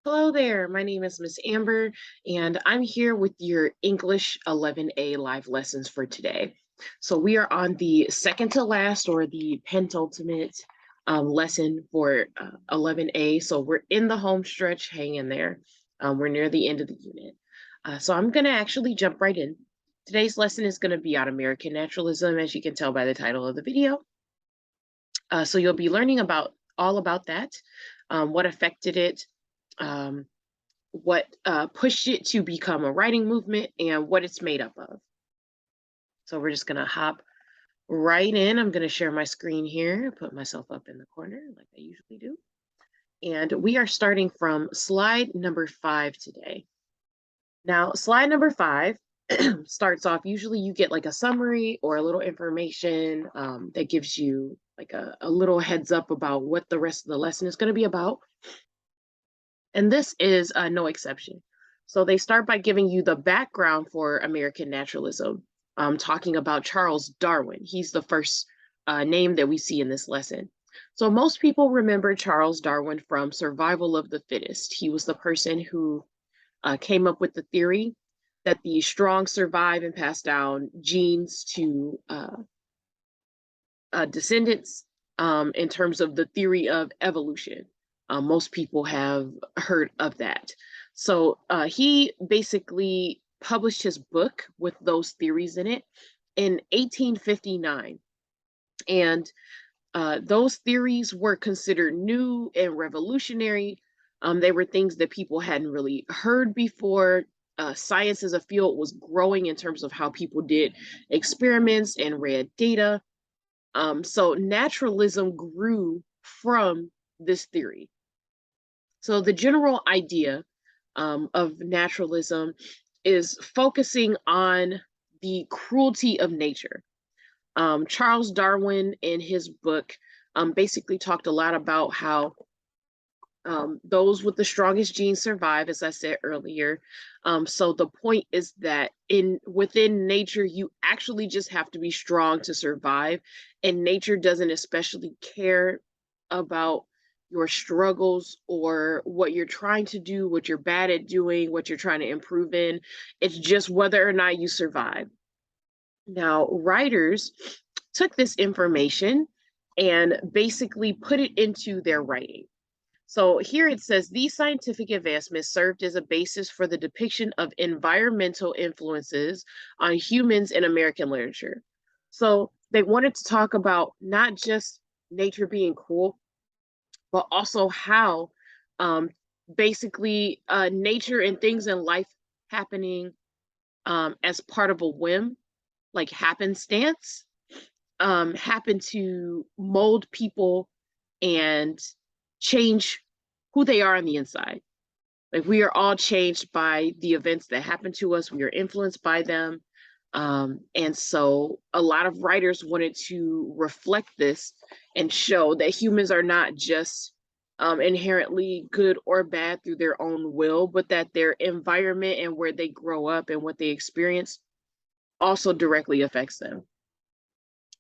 Hello there, my name is Miss Amber, and I'm here with your English 11A live lessons for today. So we are on the second to last or the penultimate lesson for 11A. So we're in the home stretch, hang in there. We're near the end of the unit. So I'm going to actually jump right in. Today's lesson is going to be on American naturalism, as you can tell by the title of the video. So you'll be learning all about that, what affected it, um, what pushed it to become a writing movement, and what it's made up of. So we're just going to hop right in. I'm going to share my screen here, put myself up in the corner like I usually do. And we are starting from slide number 5 today. Now, slide number 5 starts off, usually you get like a summary or a little information that gives you like a little heads up about what the rest of the lesson is going to be about. And this is no exception. So they start by giving you the background for American naturalism, talking about Charles Darwin. He's the first name that we see in this lesson. So most people remember Charles Darwin from Survival of the Fittest. He was the person who came up with the theory that the strong survive and pass down genes to descendants in terms of the theory of evolution. Most people have heard of that. So he basically published his book with those theories in it in 1859. And those theories were considered new and revolutionary. They were things that people hadn't really heard before. Science as a field was growing in terms of how people did experiments and read data. So naturalism grew from this theory. So the general idea of naturalism is focusing on the cruelty of nature. Charles Darwin, in his book, basically talked a lot about how those with the strongest genes survive, as I said earlier. So the point is that within nature, you actually just have to be strong to survive, and nature doesn't especially care about your struggles or what you're trying to do, what you're bad at doing, what you're trying to improve in. It's just whether or not you survive. Now, writers took this information and basically put it into their writing. So here it says, these scientific advancements served as a basis for the depiction of environmental influences on humans in American literature. So they wanted to talk about not just nature being cruel, but also how basically nature and things in life happening as part of a whim, like happenstance, happen to mold people and change who they are on the inside. Like we are all changed by the events that happen to us. We are influenced by them. And so a lot of writers wanted to reflect this and show that humans are not just inherently good or bad through their own will, but that their environment and where they grow up and what they experience also directly affects them.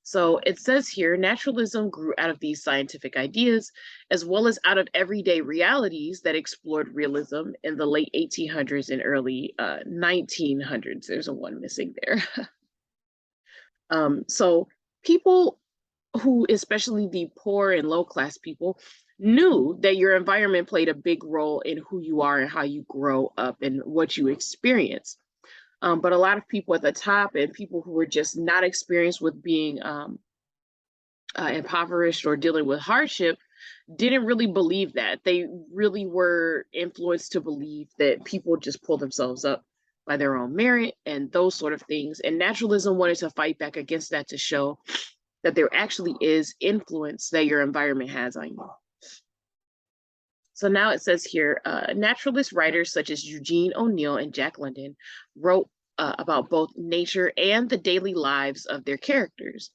So it says here, naturalism grew out of these scientific ideas, as well as out of everyday realities that explored realism in the late 1800s and early 1900s. There's a one missing there. So people who, especially the poor and low class people, knew that your environment played a big role in who you are and how you grow up and what you experience. But a lot of people at the top and people who were just not experienced with being impoverished or dealing with hardship didn't really believe that. They really were influenced to believe that people just pull themselves up by their own merit and those sort of things. And naturalism wanted to fight back against that to show that there actually is influence that your environment has on you. So now it says here, naturalist writers such as Eugene O'Neill and Jack London wrote about both nature and the daily lives of their characters.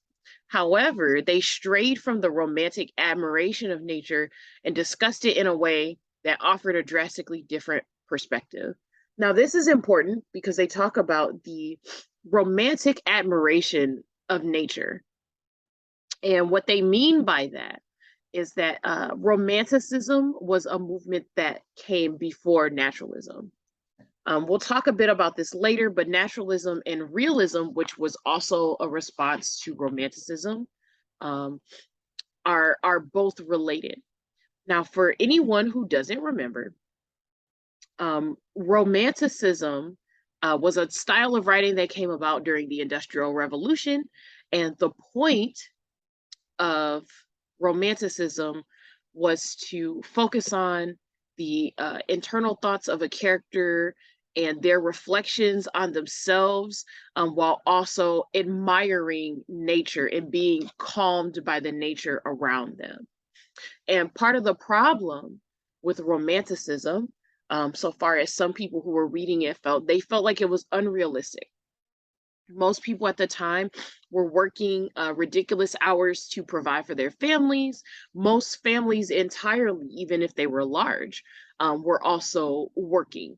However, they strayed from the romantic admiration of nature and discussed it in a way that offered a drastically different perspective. Now, this is important because they talk about the romantic admiration of nature. And what they mean by that is that Romanticism was a movement that came before naturalism. We'll talk a bit about this later, but naturalism and realism, which was also a response to Romanticism, um, are both related. Now, for anyone who doesn't remember, Romanticism was a style of writing that came about during the Industrial Revolution, and the point of Romanticism was to focus on the internal thoughts of a character and their reflections on themselves, while also admiring nature and being calmed by the nature around them. And part of the problem with Romanticism, so far as some people who were reading it felt, they felt like it was unrealistic. Most people at the time were working ridiculous hours to provide for their families. Most families entirely, even if they were large, were also working.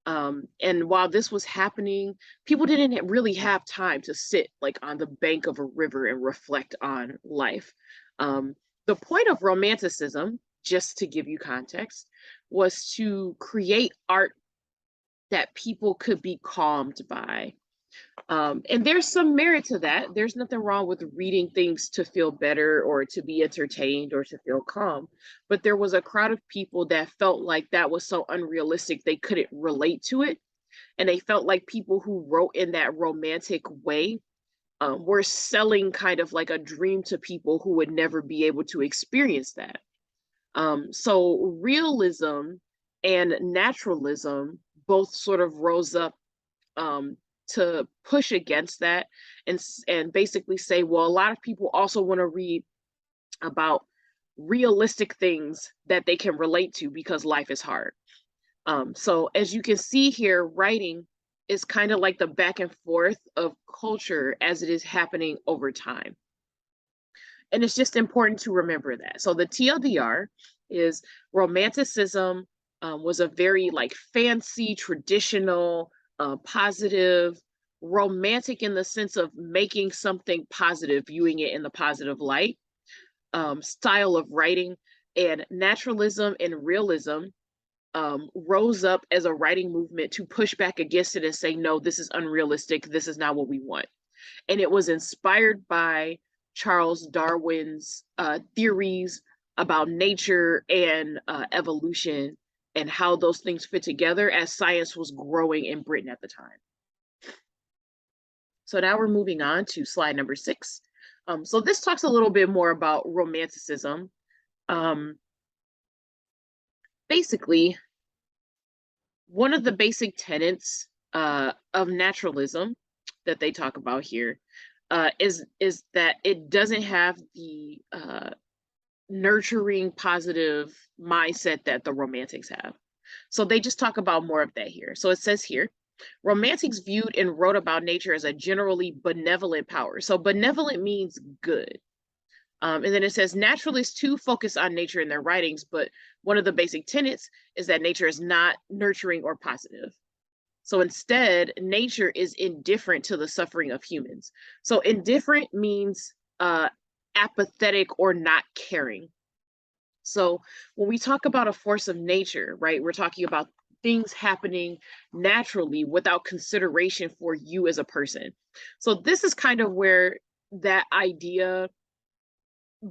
And while this was happening, people didn't really have time to sit like on the bank of a river and reflect on life. The point of Romanticism, just to give you context, was to create art that people could be calmed by. And there's some merit to that. There's nothing wrong with reading things to feel better or to be entertained or to feel calm. But there was a crowd of people that felt like that was so unrealistic they couldn't relate to it. And they felt like people who wrote in that romantic way were selling kind of like a dream to people who would never be able to experience that. So realism and naturalism both sort of rose up um, to push against that and basically say, well, a lot of people also want to read about realistic things that they can relate to because life is hard. So as you can see here, writing is kind of like the back and forth of culture as it is happening over time. And it's just important to remember that. So the TLDR is Romanticism was a very like fancy, traditional, positive, romantic in the sense of making something positive, viewing it in the positive light, style of writing. And naturalism and realism rose up as a writing movement to push back against it and say, no, this is unrealistic. This is not what we want. And it was inspired by Charles Darwin's theories about nature and evolution and how those things fit together as science was growing in Britain at the time. So now we're moving on to slide number 6. So this talks a little bit more about Romanticism. Basically, one of the basic tenets of naturalism that they talk about here is that it doesn't have the nurturing, positive mindset that the Romantics have. So they just talk about more of that here. So it says here, Romantics viewed and wrote about nature as a generally benevolent power. So benevolent means good. And then it says naturalists too focus on nature in their writings, but one of the basic tenets is that nature is not nurturing or positive. So instead, nature is indifferent to the suffering of humans. So indifferent means apathetic or not caring. So when we talk about a force of nature, right, we're talking about things happening naturally without consideration for you as a person. So this is kind of where that idea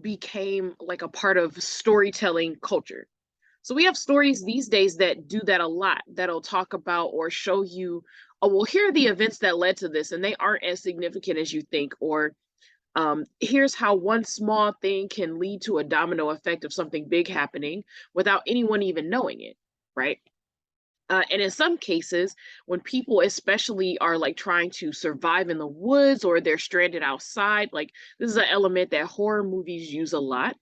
became like a part of storytelling culture. So we have stories these days that do that a lot, that'll talk about or show you, oh, well, here are the events that led to this, and they aren't as significant as you think, or here's how one small thing can lead to a domino effect of something big happening without anyone even knowing it, right? And in some cases, when people especially are like trying to survive in the woods or they're stranded outside, like this is an element that horror movies use a lot.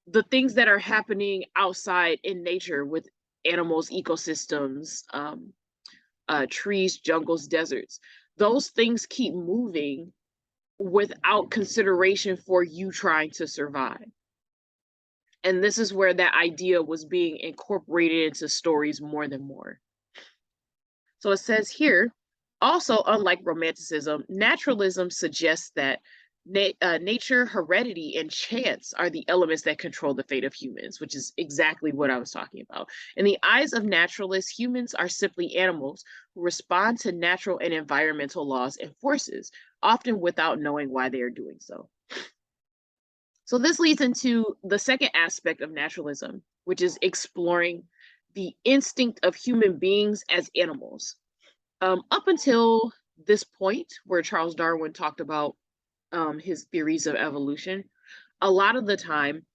The things that are happening outside in nature with animals, ecosystems, trees, jungles, deserts, those things keep moving without consideration for you trying to survive. And this is where that idea was being incorporated into stories more than more. So it says here, also, unlike Romanticism, naturalism suggests that nature, heredity, and chance are the elements that control the fate of humans, which is exactly what I was talking about. In the eyes of naturalists, humans are simply animals who respond to natural and environmental laws and forces, often without knowing why they are doing so. So this leads into the second aspect of naturalism, which is exploring the instinct of human beings as animals. Up until this point, where Charles Darwin talked about his theories of evolution, a lot of the time,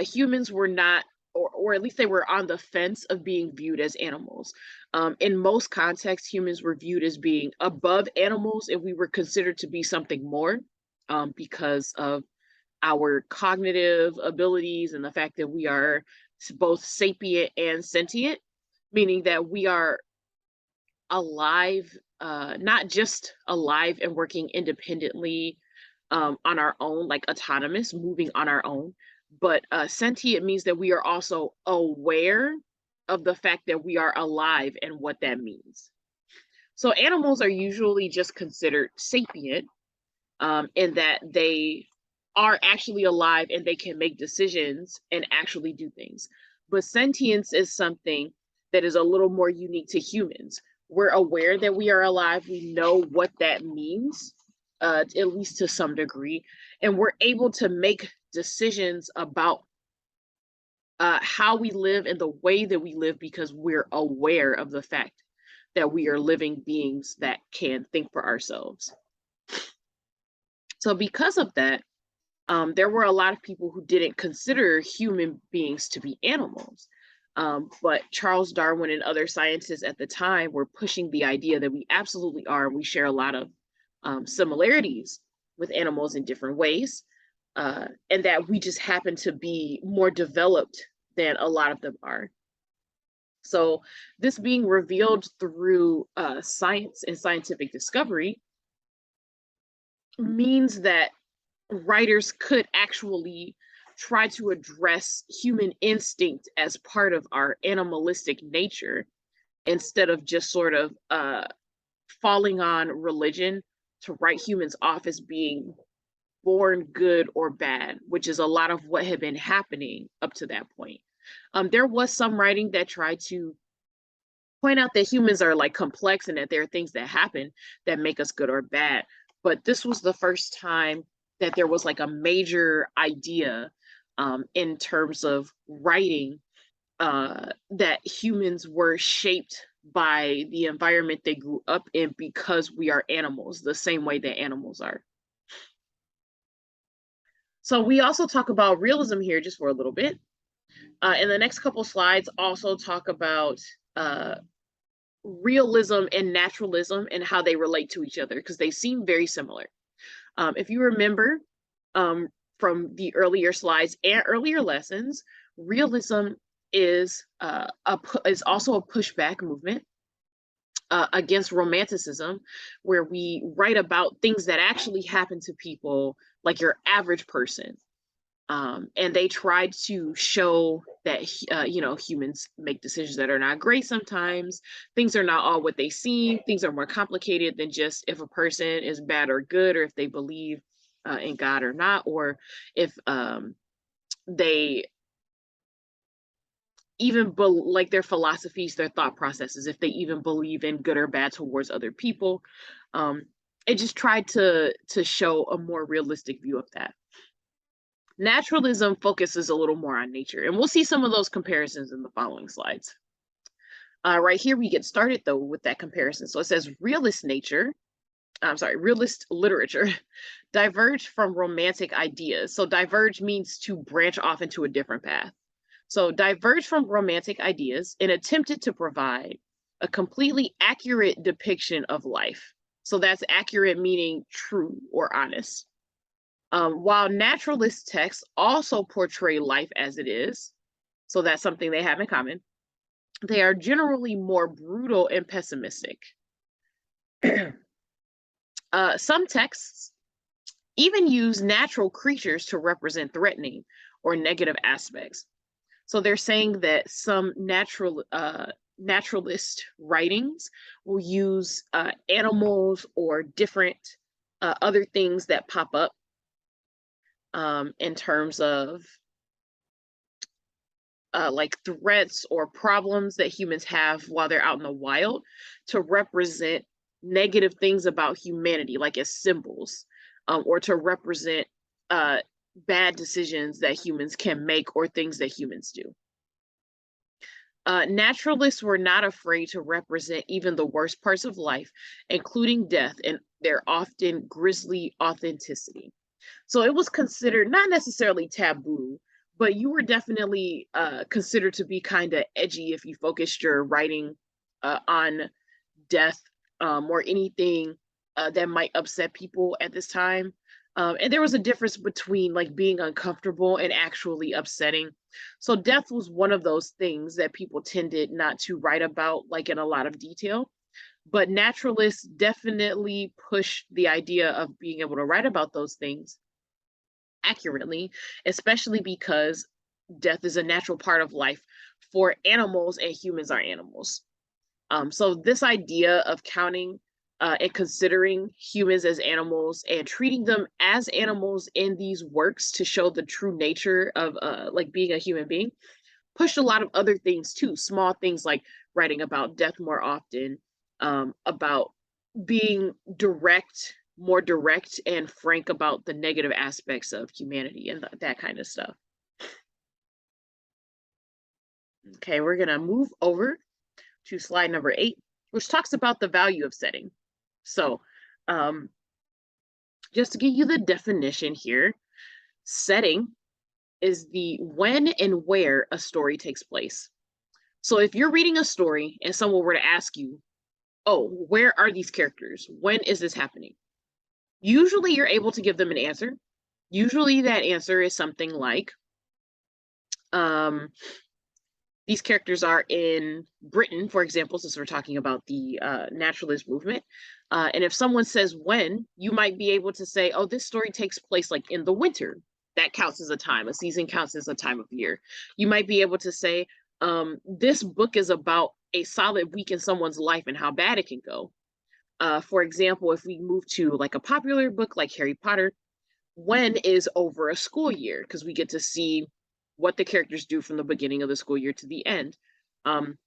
humans were not, or at least they were on the fence of being viewed as animals. In most contexts, humans were viewed as being above animals, and we were considered to be something more because of our cognitive abilities and the fact that we are both sapient and sentient, meaning that we are alive, not just alive and working independently on our own, like autonomous, moving on our own, but sentient means that we are also aware of the fact that we are alive and what that means. So animals are usually just considered sapient in that they are actually alive and they can make decisions and actually do things. But sentience is something that is a little more unique to humans. We're aware that we are alive, we know what that means, at least to some degree, and we're able to make decisions about how we live and the way that we live because we're aware of the fact that we are living beings that can think for ourselves. So, because of that, there were a lot of people who didn't consider human beings to be animals. But Charles Darwin and other scientists at the time were pushing the idea that we absolutely are. We share a lot of similarities with animals in different ways, and that we just happen to be more developed than a lot of them are. So, this being revealed through science and scientific discovery means that writers could actually try to address human instinct as part of our animalistic nature instead of just sort of falling on religion to write humans off as being born good or bad, which is a lot of what had been happening up to that point. There was some writing that tried to point out that humans are like complex and that there are things that happen that make us good or bad. But this was the first time that there was like a major idea in terms of writing that humans were shaped by the environment they grew up in because we are animals, the same way that animals are. So we also talk about realism here just for a little bit. In the next couple slides, also talk about realism and naturalism and how they relate to each other because they seem very similar. If you remember from the earlier slides and earlier lessons, realism is also a pushback movement against romanticism, where we write about things that actually happen to people, like your average person. And they tried to show that humans make decisions that are not great sometimes. Things are not all what they seem. Things are more complicated than just if a person is bad or good, or if they believe in God or not, or if they even like their philosophies, their thought processes, if they even believe in good or bad towards other people. It just tried to show a more realistic view of that. Naturalism focuses a little more on nature, and we'll see some of those comparisons in the following slides. Right here, we get started though with that comparison. So it says realist literature diverged from romantic ideas. So diverge means to branch off into a different path. So diverged from romantic ideas and attempted to provide a completely accurate depiction of life. So that's accurate meaning true or honest. While naturalist texts also portray life as it is, so that's something they have in common, they are generally more brutal and pessimistic. Some texts even use natural creatures to represent threatening or negative aspects. So they're saying that some naturalist writings will use animals or different other things that pop up in terms of like threats or problems that humans have while they're out in the wild to represent negative things about humanity, like as symbols, or to represent uh, bad decisions that humans can make or things that humans do. Naturalists were not afraid to represent even the worst parts of life, including death, and their often grisly authenticity. So it was considered not necessarily taboo, but you were definitely considered to be kind of edgy if you focused your writing on death or anything that might upset people at this time. And there was a difference between like being uncomfortable and actually upsetting. So death was one of those things that people tended not to write about like in a lot of detail. But naturalists definitely push the idea of being able to write about those things accurately, especially because death is a natural part of life for animals and humans are animals. So this idea of counting and considering humans as animals and treating them as animals in these works to show the true nature of like being a human being pushed a lot of other things too, small things like writing about death more often, about being more direct and frank about the negative aspects of humanity and that kind of stuff. Okay, we're gonna move over to slide number 8, which talks about the value of setting. So, um, just to give you the definition here, setting is the when and where a story takes place. So if you're reading a story and someone were to ask you, oh, where are these characters? When is this happening? Usually you're able to give them an answer. Usually that answer is something like, um, these characters are in Britain, for example, since we're talking about the naturalist movement. And if someone says when, you might be able to say, oh, this story takes place like in the winter. That counts as a time. A season counts as a time of year. You might be able to say, this book is about a solid week in someone's life and how bad it can go. For example, if we move to like a popular book like Harry Potter, when is over a school year because we get to see what the characters do from the beginning of the school year to the end. Um,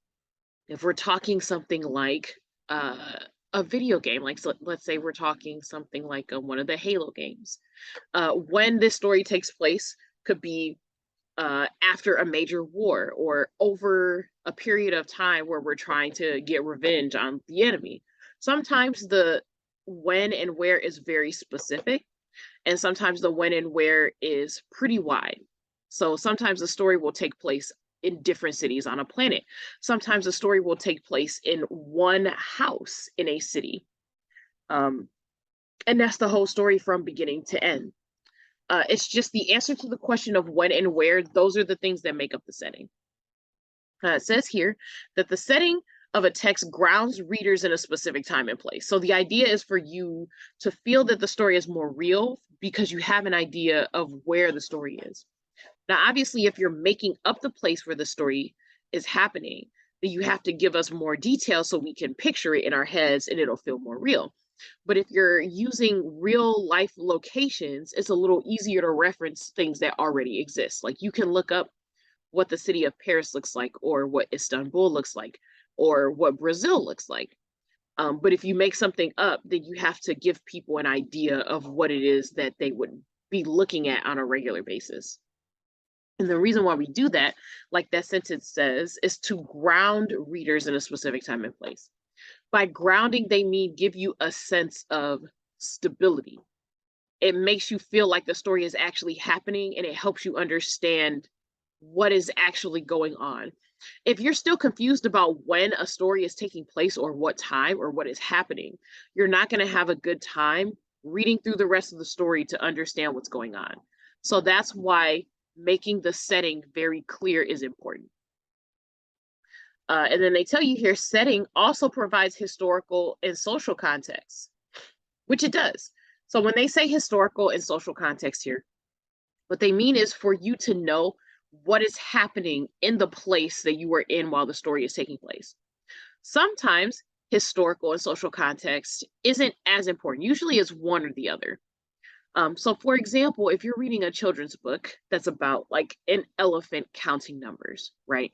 if we're talking something like a video game, like so let's say we're talking something like one of the Halo games, when this story takes place could be after a major war or over a period of time where we're trying to get revenge on the enemy. Sometimes the when and where is very specific, and sometimes the when and where is pretty wide. So sometimes the story will take place in different cities on a planet. Sometimes the story will take place in one house in a city. Um, and that's the whole story from beginning to end. It's just the answer to the question of when and where. Those are the things that make up the setting. It says here that the setting of a text grounds readers in a specific time and place. So the idea is for you to feel that the story is more real because you have an idea of where the story is. Now, obviously, if you're making up the place where the story is happening, then you have to give us more detail so we can picture it in our heads and it'll feel more real. But if you're using real life locations, it's a little easier to reference things that already exist. Like you can look up what the city of Paris looks like, or what Istanbul looks like, or what Brazil looks like. But if you make something up, then you have to give people an idea of what it is that they would be looking at on a regular basis. And the reason why we do that, like that sentence says, is to ground readers in a specific time and place. By grounding, they mean give you a sense of stability. It makes you feel like the story is actually happening and it helps you understand what is actually going on. If you're still confused about when a story is taking place or what time or what is happening, you're not going to have a good time reading through the rest of the story to understand what's going on. So that's why making the setting very clear is important. And then they tell you here, setting also provides historical and social context, which it does. So when they say historical and social context here, what they mean is for you to know what is happening in the place that you are in while the story is taking place. Sometimes historical and social context isn't as important. Usually it's one or the other. So for example, if you're reading a children's book that's about like an elephant counting numbers, right?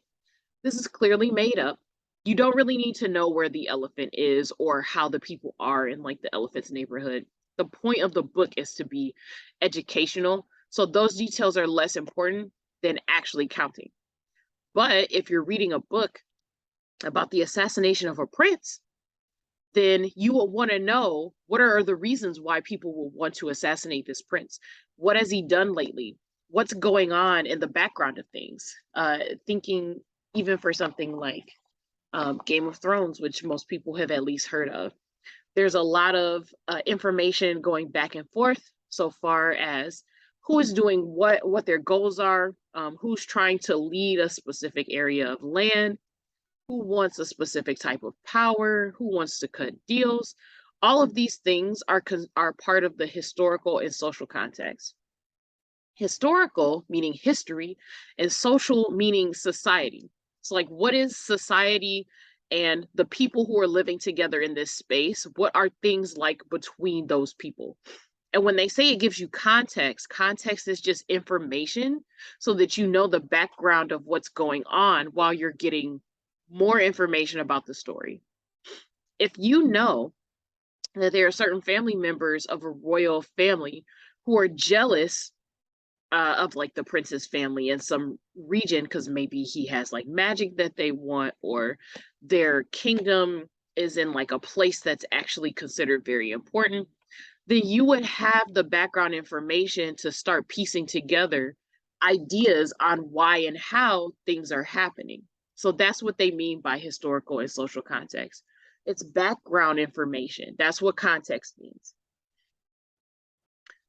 This is clearly made up. You don't really need to know where the elephant is or how the people are in like the elephant's neighborhood. The point of the book is to be educational. So those details are less important than actually counting. But if you're reading a book about the assassination of a prince, then you will want to know what are the reasons why people will want to assassinate this prince. What has he done lately? What's going on in the background of things? Thinking even for something like Game of Thrones, which most people have at least heard of. There's a lot of information going back and forth so far as who is doing what their goals are, who's trying to lead a specific area of land, who wants a specific type of power, who wants to cut deals. All of these things are part of the historical and social context. Historical meaning history, and social meaning society. So, like, what is society and the people who are living together in this space? What are things like between those people? And when they say it gives you context, context is just information so that you know the background of what's going on while you're getting more information about the story. If you know that there are certain family members of a royal family who are jealous of like the prince's family in some region because maybe he has like magic that they want, or their kingdom is in like a place that's actually considered very important, then you would have the background information to start piecing together ideas on why and how things are happening. So that's what they mean by historical and social context. It's background information. That's what context means.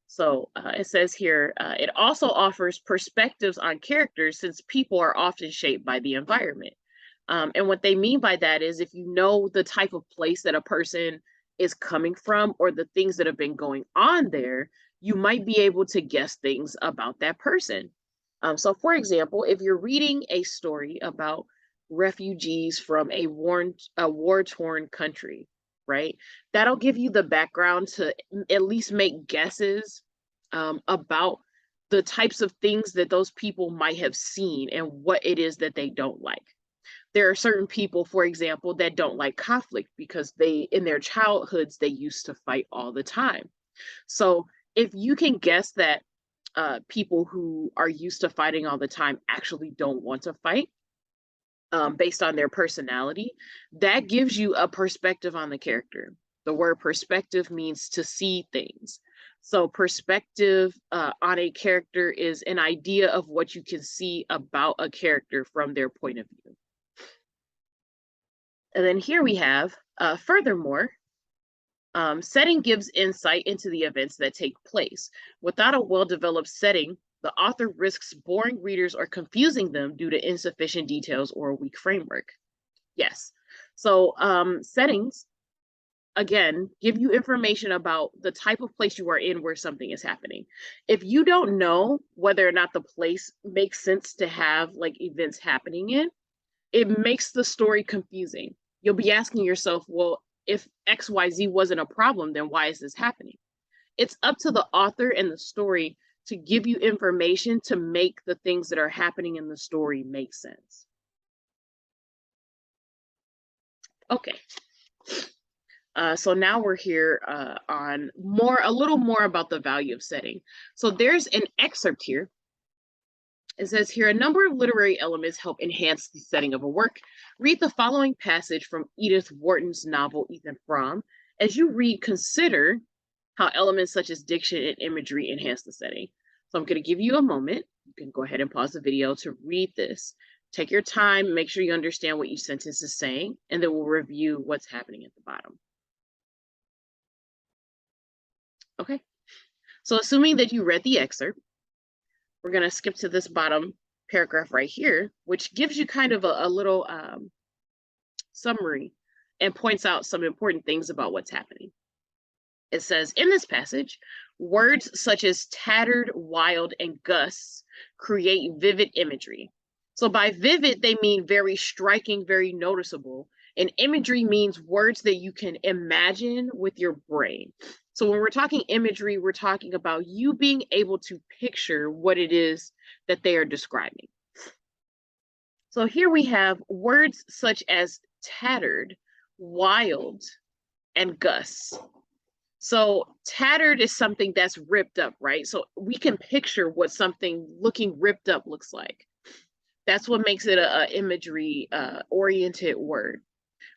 So it says here, it also offers perspectives on characters since people are often shaped by the environment. And what they mean by that is if you know the type of place that a person is coming from or the things that have been going on there, you might be able to guess things about that person. So, for example, if you're reading a story about refugees from a war-torn country, right? That'll give you the background to at least make guesses about the types of things that those people might have seen and what it is that they don't like. There are certain people, for example, that don't like conflict because in their childhoods, they used to fight all the time. So if you can guess that people who are used to fighting all the time actually don't want to fight, based on their personality, that gives you a perspective on the character. The word perspective means to see things. So perspective on a character is an idea of what you can see about a character from their point of view. And then here we have, furthermore, setting gives insight into the events that take place. Without a well-developed setting, the author risks boring readers or confusing them due to insufficient details or a weak framework. Yes. So settings, again, give you information about the type of place you are in where something is happening. If you don't know whether or not the place makes sense to have like events happening in, it makes the story confusing. You'll be asking yourself, well, if XYZ wasn't a problem, then why is this happening? It's up to the author and the story to give you information to make the things that are happening in the story make sense. Okay. So now we're here on a little more about the value of setting. So there's an excerpt here. It says here, a number of literary elements help enhance the setting of a work. Read the following passage from Edith Wharton's novel, Ethan Frome. As you read, consider how elements such as diction and imagery enhance the setting. So I'm going to give you a moment. You can go ahead and pause the video to read this. Take your time, make sure you understand what each sentence is saying, and then we'll review what's happening at the bottom. Okay, so assuming that you read the excerpt, we're going to skip to this bottom paragraph right here, which gives you kind of a little summary and points out some important things about what's happening. It says, in this passage, words such as tattered, wild, and gusts create vivid imagery. So by vivid, they mean very striking, very noticeable. And imagery means words that you can imagine with your brain. So when we're talking imagery, we're talking about you being able to picture what it is that they are describing. So here we have words such as tattered, wild, and Gus. So tattered is something that's ripped up, right? So we can picture what something looking ripped up looks like. That's what makes it a imagery oriented word.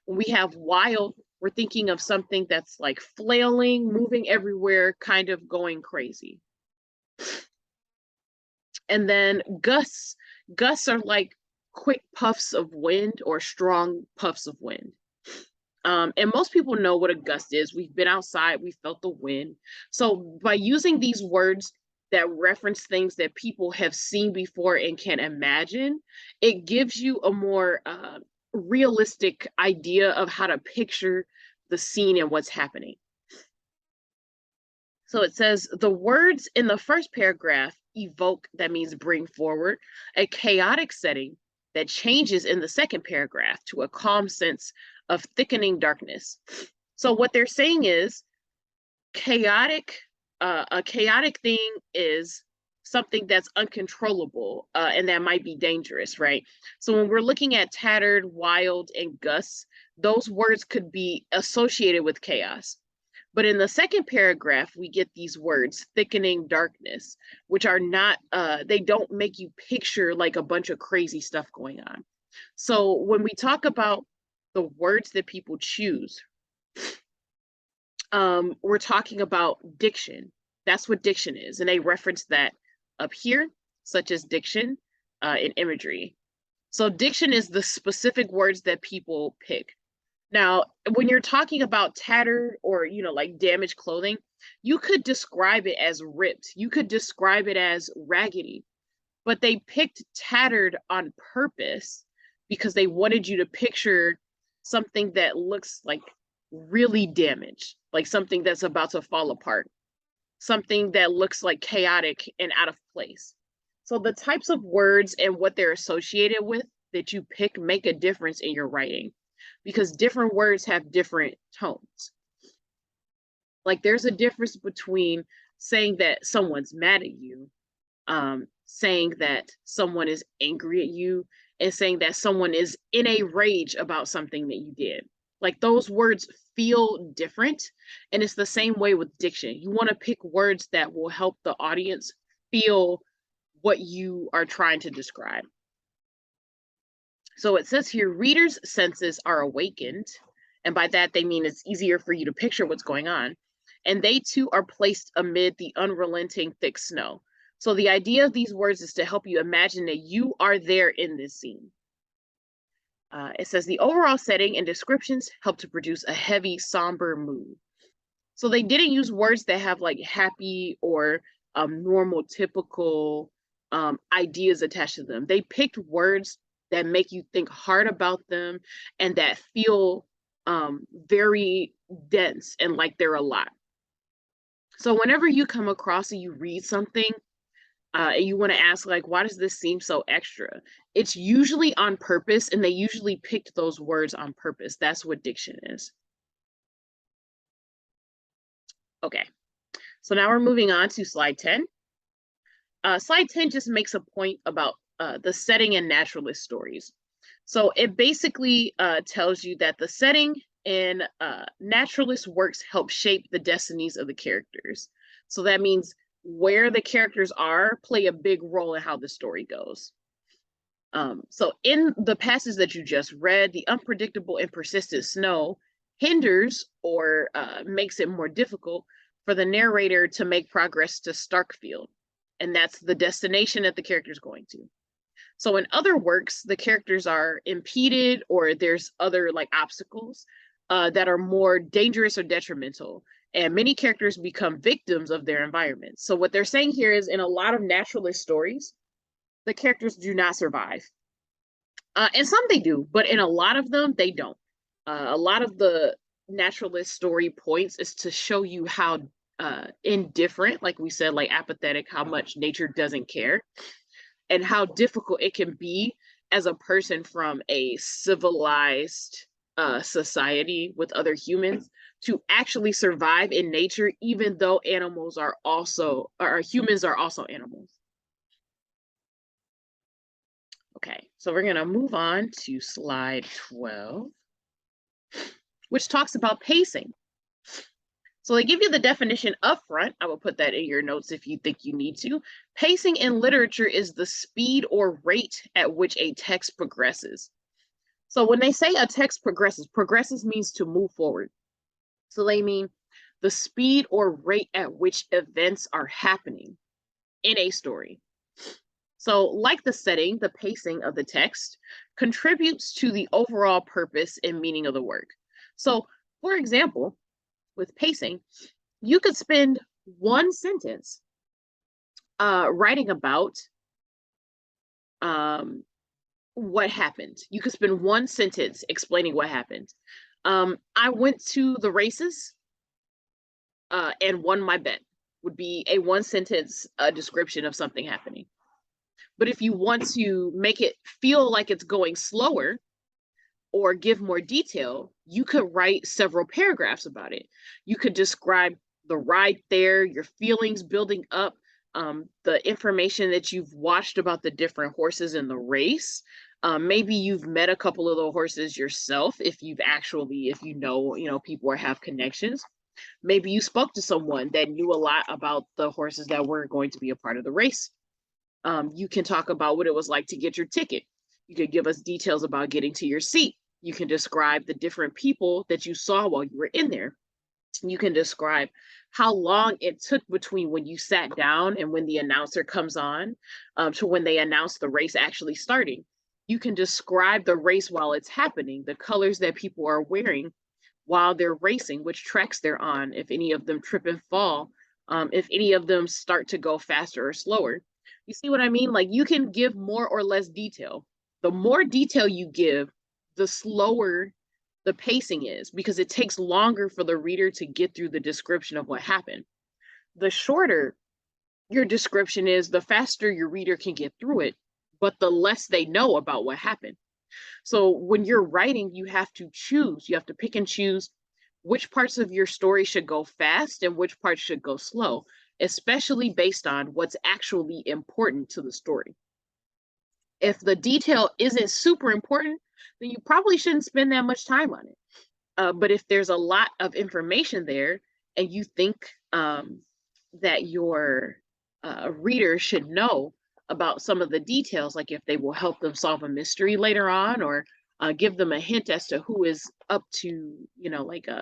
When we have wild, we're thinking of something that's like flailing, moving everywhere, kind of going crazy. And then gusts are like quick puffs of wind or strong puffs of wind. And most people know what a gust is. We've been outside, we felt the wind. So by using these words that reference things that people have seen before and can imagine, it gives you a more realistic idea of how to picture the scene and what's happening. So it says the words in the first paragraph evoke, that means bring forward, a chaotic setting that changes in the second paragraph to a calm sense of thickening darkness. So what they're saying is chaotic, a chaotic thing is something that's uncontrollable and that might be dangerous, right? So when we're looking at tattered, wild, and Gus, those words could be associated with chaos. But in the second paragraph, we get these words, thickening darkness, which are not, they don't make you picture like a bunch of crazy stuff going on. So when we talk about the words that people choose, we're talking about diction. That's what diction is. And they reference that up here, such as diction in imagery. So diction is the specific words that people pick. Now, when you're talking about tattered or, like damaged clothing, you could describe it as ripped. You could describe it as raggedy, but they picked tattered on purpose because they wanted you to picture something that looks like really damaged, like something that's about to fall apart, something that looks like chaotic and out of place. So the types of words and what they're associated with that you pick make a difference in your writing because different words have different tones. Like there's a difference between saying that someone's mad at you, saying that someone is angry at you, and saying that someone is in a rage about something that you did. Like those words feel different. And it's the same way with diction. You want to pick words that will help the audience feel what you are trying to describe. So it says here, readers' senses are awakened. And by that, they mean it's easier for you to picture what's going on. And they too are placed amid the unrelenting thick snow. So the idea of these words is to help you imagine that you are there in this scene. It says the overall setting and descriptions help to produce a heavy, somber mood. So they didn't use words that have like happy or normal, typical ideas attached to them. They picked words that make you think hard about them and that feel very dense and like they're a lot. So whenever you come across and you read something and you want to ask like, why does this seem so extra? It's usually on purpose, and they usually picked those words on purpose. That's what diction is. Okay, so now we're moving on to slide 10. Slide 10 just makes a point about the setting in naturalist stories. So it basically tells you that the setting in naturalist works help shape the destinies of the characters. So that means where the characters are play a big role in how the story goes. So in the passage that you just read, the unpredictable and persistent snow hinders or makes it more difficult for the narrator to make progress to Starkfield. And that's the destination that the character's going to. So in other works, the characters are impeded or there's other like obstacles that are more dangerous or detrimental. And many characters become victims of their environment. So what they're saying here is in a lot of naturalist stories, the characters do not survive. And some they do, but in a lot of them, they don't. A lot of the naturalist story points is to show you how indifferent, like we said, like apathetic, how much nature doesn't care, and how difficult it can be as a person from a civilized society with other humans to actually survive in nature, even though animals are also, or humans are also animals. Okay, so we're going to move on to slide 12, which talks about pacing. So they give you the definition up front. I will put that in your notes if you think you need to. Pacing in literature is the speed or rate at which a text progresses. So when they say a text progresses means to move forward. So they mean the speed or rate at which events are happening in a story. So, like the setting, the pacing of the text contributes to the overall purpose and meaning of the work. So, for example, with pacing, you could spend one sentence writing about what happened. You could spend one sentence explaining what happened. I went to the races and won my bet, would be a one sentence description of something happening. But if you want to make it feel like it's going slower or give more detail, you could write several paragraphs about it. You could describe the ride there, your feelings building up, the information that you've watched about the different horses in the race. Maybe you've met a couple of the horses yourself if you know people or have connections. Maybe you spoke to someone that knew a lot about the horses that were going to be a part of the race. You can talk about what it was like to get your ticket. You could give us details about getting to your seat. You can describe the different people that you saw while you were in there. You can describe how long it took between when you sat down and when the announcer comes on to when they announce the race actually starting. You can describe the race while it's happening, the colors that people are wearing while they're racing, which tracks they're on, if any of them trip and fall, if any of them start to go faster or slower. You see what I mean? Like you can give more or less detail. The more detail you give, the slower the pacing is because it takes longer for the reader to get through the description of what happened. The shorter your description is, the faster your reader can get through it, but the less they know about what happened. So when you're writing, you have to choose, you have to pick and choose which parts of your story should go fast and which parts should go slow, especially based on what's actually important to the story. If the detail isn't super important, then you probably shouldn't spend that much time on it. But if there's a lot of information there and you think that your reader should know about some of the details, like if they will help them solve a mystery later on or give them a hint as to who is up to,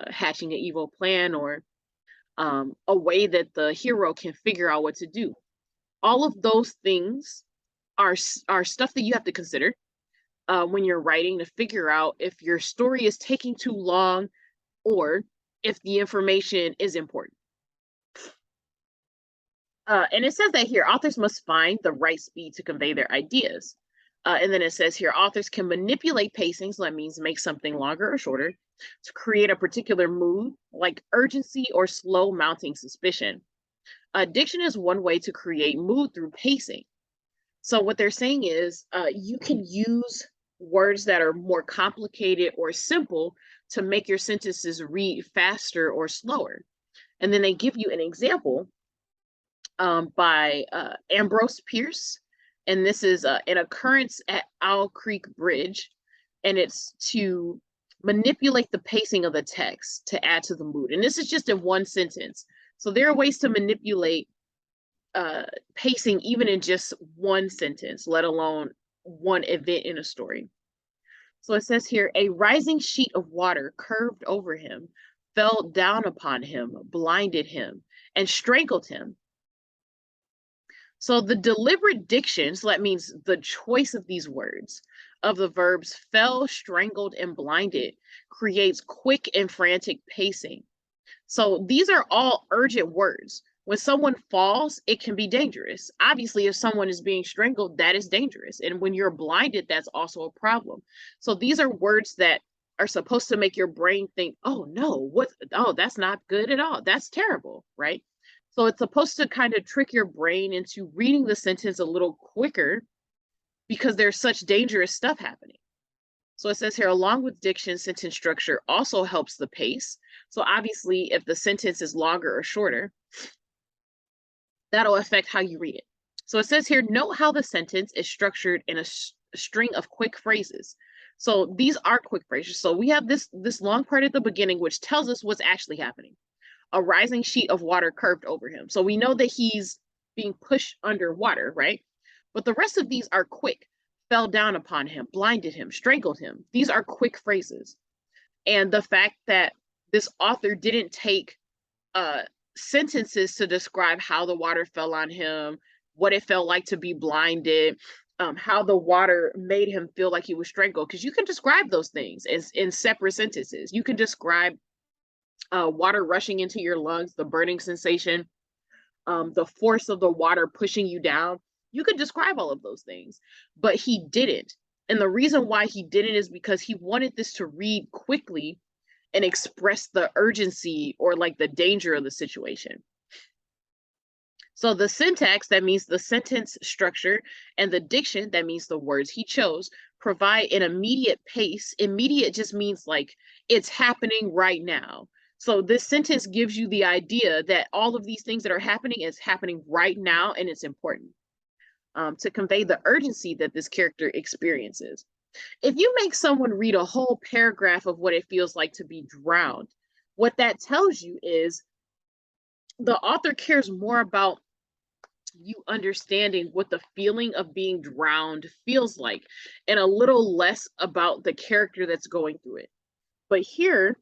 hatching an evil plan or a way that the hero can figure out what to do. All of those things are stuff that you have to consider when you're writing to figure out if your story is taking too long or if the information is important. And it says that here, authors must find the right speed to convey their ideas. And then it says here, authors can manipulate pacing, so that means make something longer or shorter, to create a particular mood, like urgency or slow mounting suspicion. Diction is one way to create mood through pacing. So what they're saying is you can use words that are more complicated or simple to make your sentences read faster or slower. And then they give you an example by Ambrose Pierce. And this is an occurrence at Owl Creek Bridge. And it's to manipulate the pacing of the text to add to the mood. And this is just in one sentence. So there are ways to manipulate pacing even in just one sentence, let alone one event in a story. So it says here, a rising sheet of water curved over him, fell down upon him, blinded him, and strangled him. So the deliberate diction, so that means the choice of these words, of the verbs fell, strangled, and blinded, creates quick and frantic pacing. So these are all urgent words. When someone falls, it can be dangerous. Obviously, if someone is being strangled, that is dangerous. And when you're blinded, that's also a problem. So these are words that are supposed to make your brain think, oh no, that's not good at all. That's terrible, right? So it's supposed to kind of trick your brain into reading the sentence a little quicker because there's such dangerous stuff happening. So it says here, along with diction, sentence structure also helps the pace. So obviously, if the sentence is longer or shorter, that'll affect how you read it. So it says here, note how the sentence is structured in a string of quick phrases. So these are quick phrases. So we have this long part at the beginning, which tells us what's actually happening. A rising sheet of water curved over him. So we know that he's being pushed underwater, right? But the rest of these are quick. Fell down upon him, blinded him, strangled him. These are quick phrases. And the fact that this author didn't take sentences to describe how the water fell on him, what it felt like to be blinded, how the water made him feel like he was strangled, because you can describe those things as in separate sentences. You can describe water rushing into your lungs, the burning sensation, the force of the water pushing you down. You could describe all of those things, but he didn't. And the reason why he didn't is because he wanted this to read quickly and express the urgency or like the danger of the situation. So the syntax, that means the sentence structure, and the diction, that means the words he chose, provide an immediate pace. Immediate just means like it's happening right now. So this sentence gives you the idea that all of these things that are happening is happening right now, and it's important to convey the urgency that this character experiences. If you make someone read a whole paragraph of what it feels like to be drowned, what that tells you is the author cares more about you understanding what the feeling of being drowned feels like, and a little less about the character that's going through it. But here,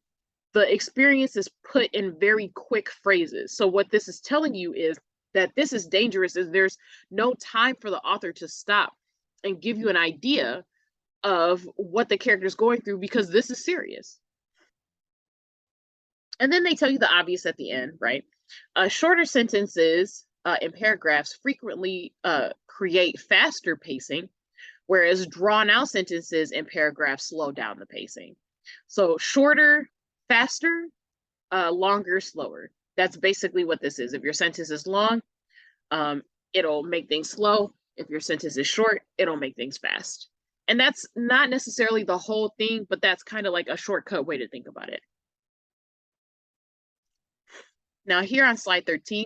the experience is put in very quick phrases. So what this is telling you is that this is dangerous, is there's no time for the author to stop and give you an idea of what the character is going through, because this is serious. And then they tell you the obvious at the end, right? Shorter sentences in paragraphs frequently create faster pacing, whereas drawn out sentences in paragraphs slow down the pacing. So shorter, faster, longer, slower. That's basically what this is. If your sentence is long, it'll make things slow. If your sentence is short, it'll make things fast. And that's not necessarily the whole thing, but that's kind of like a shortcut way to think about it. Now here on slide 13,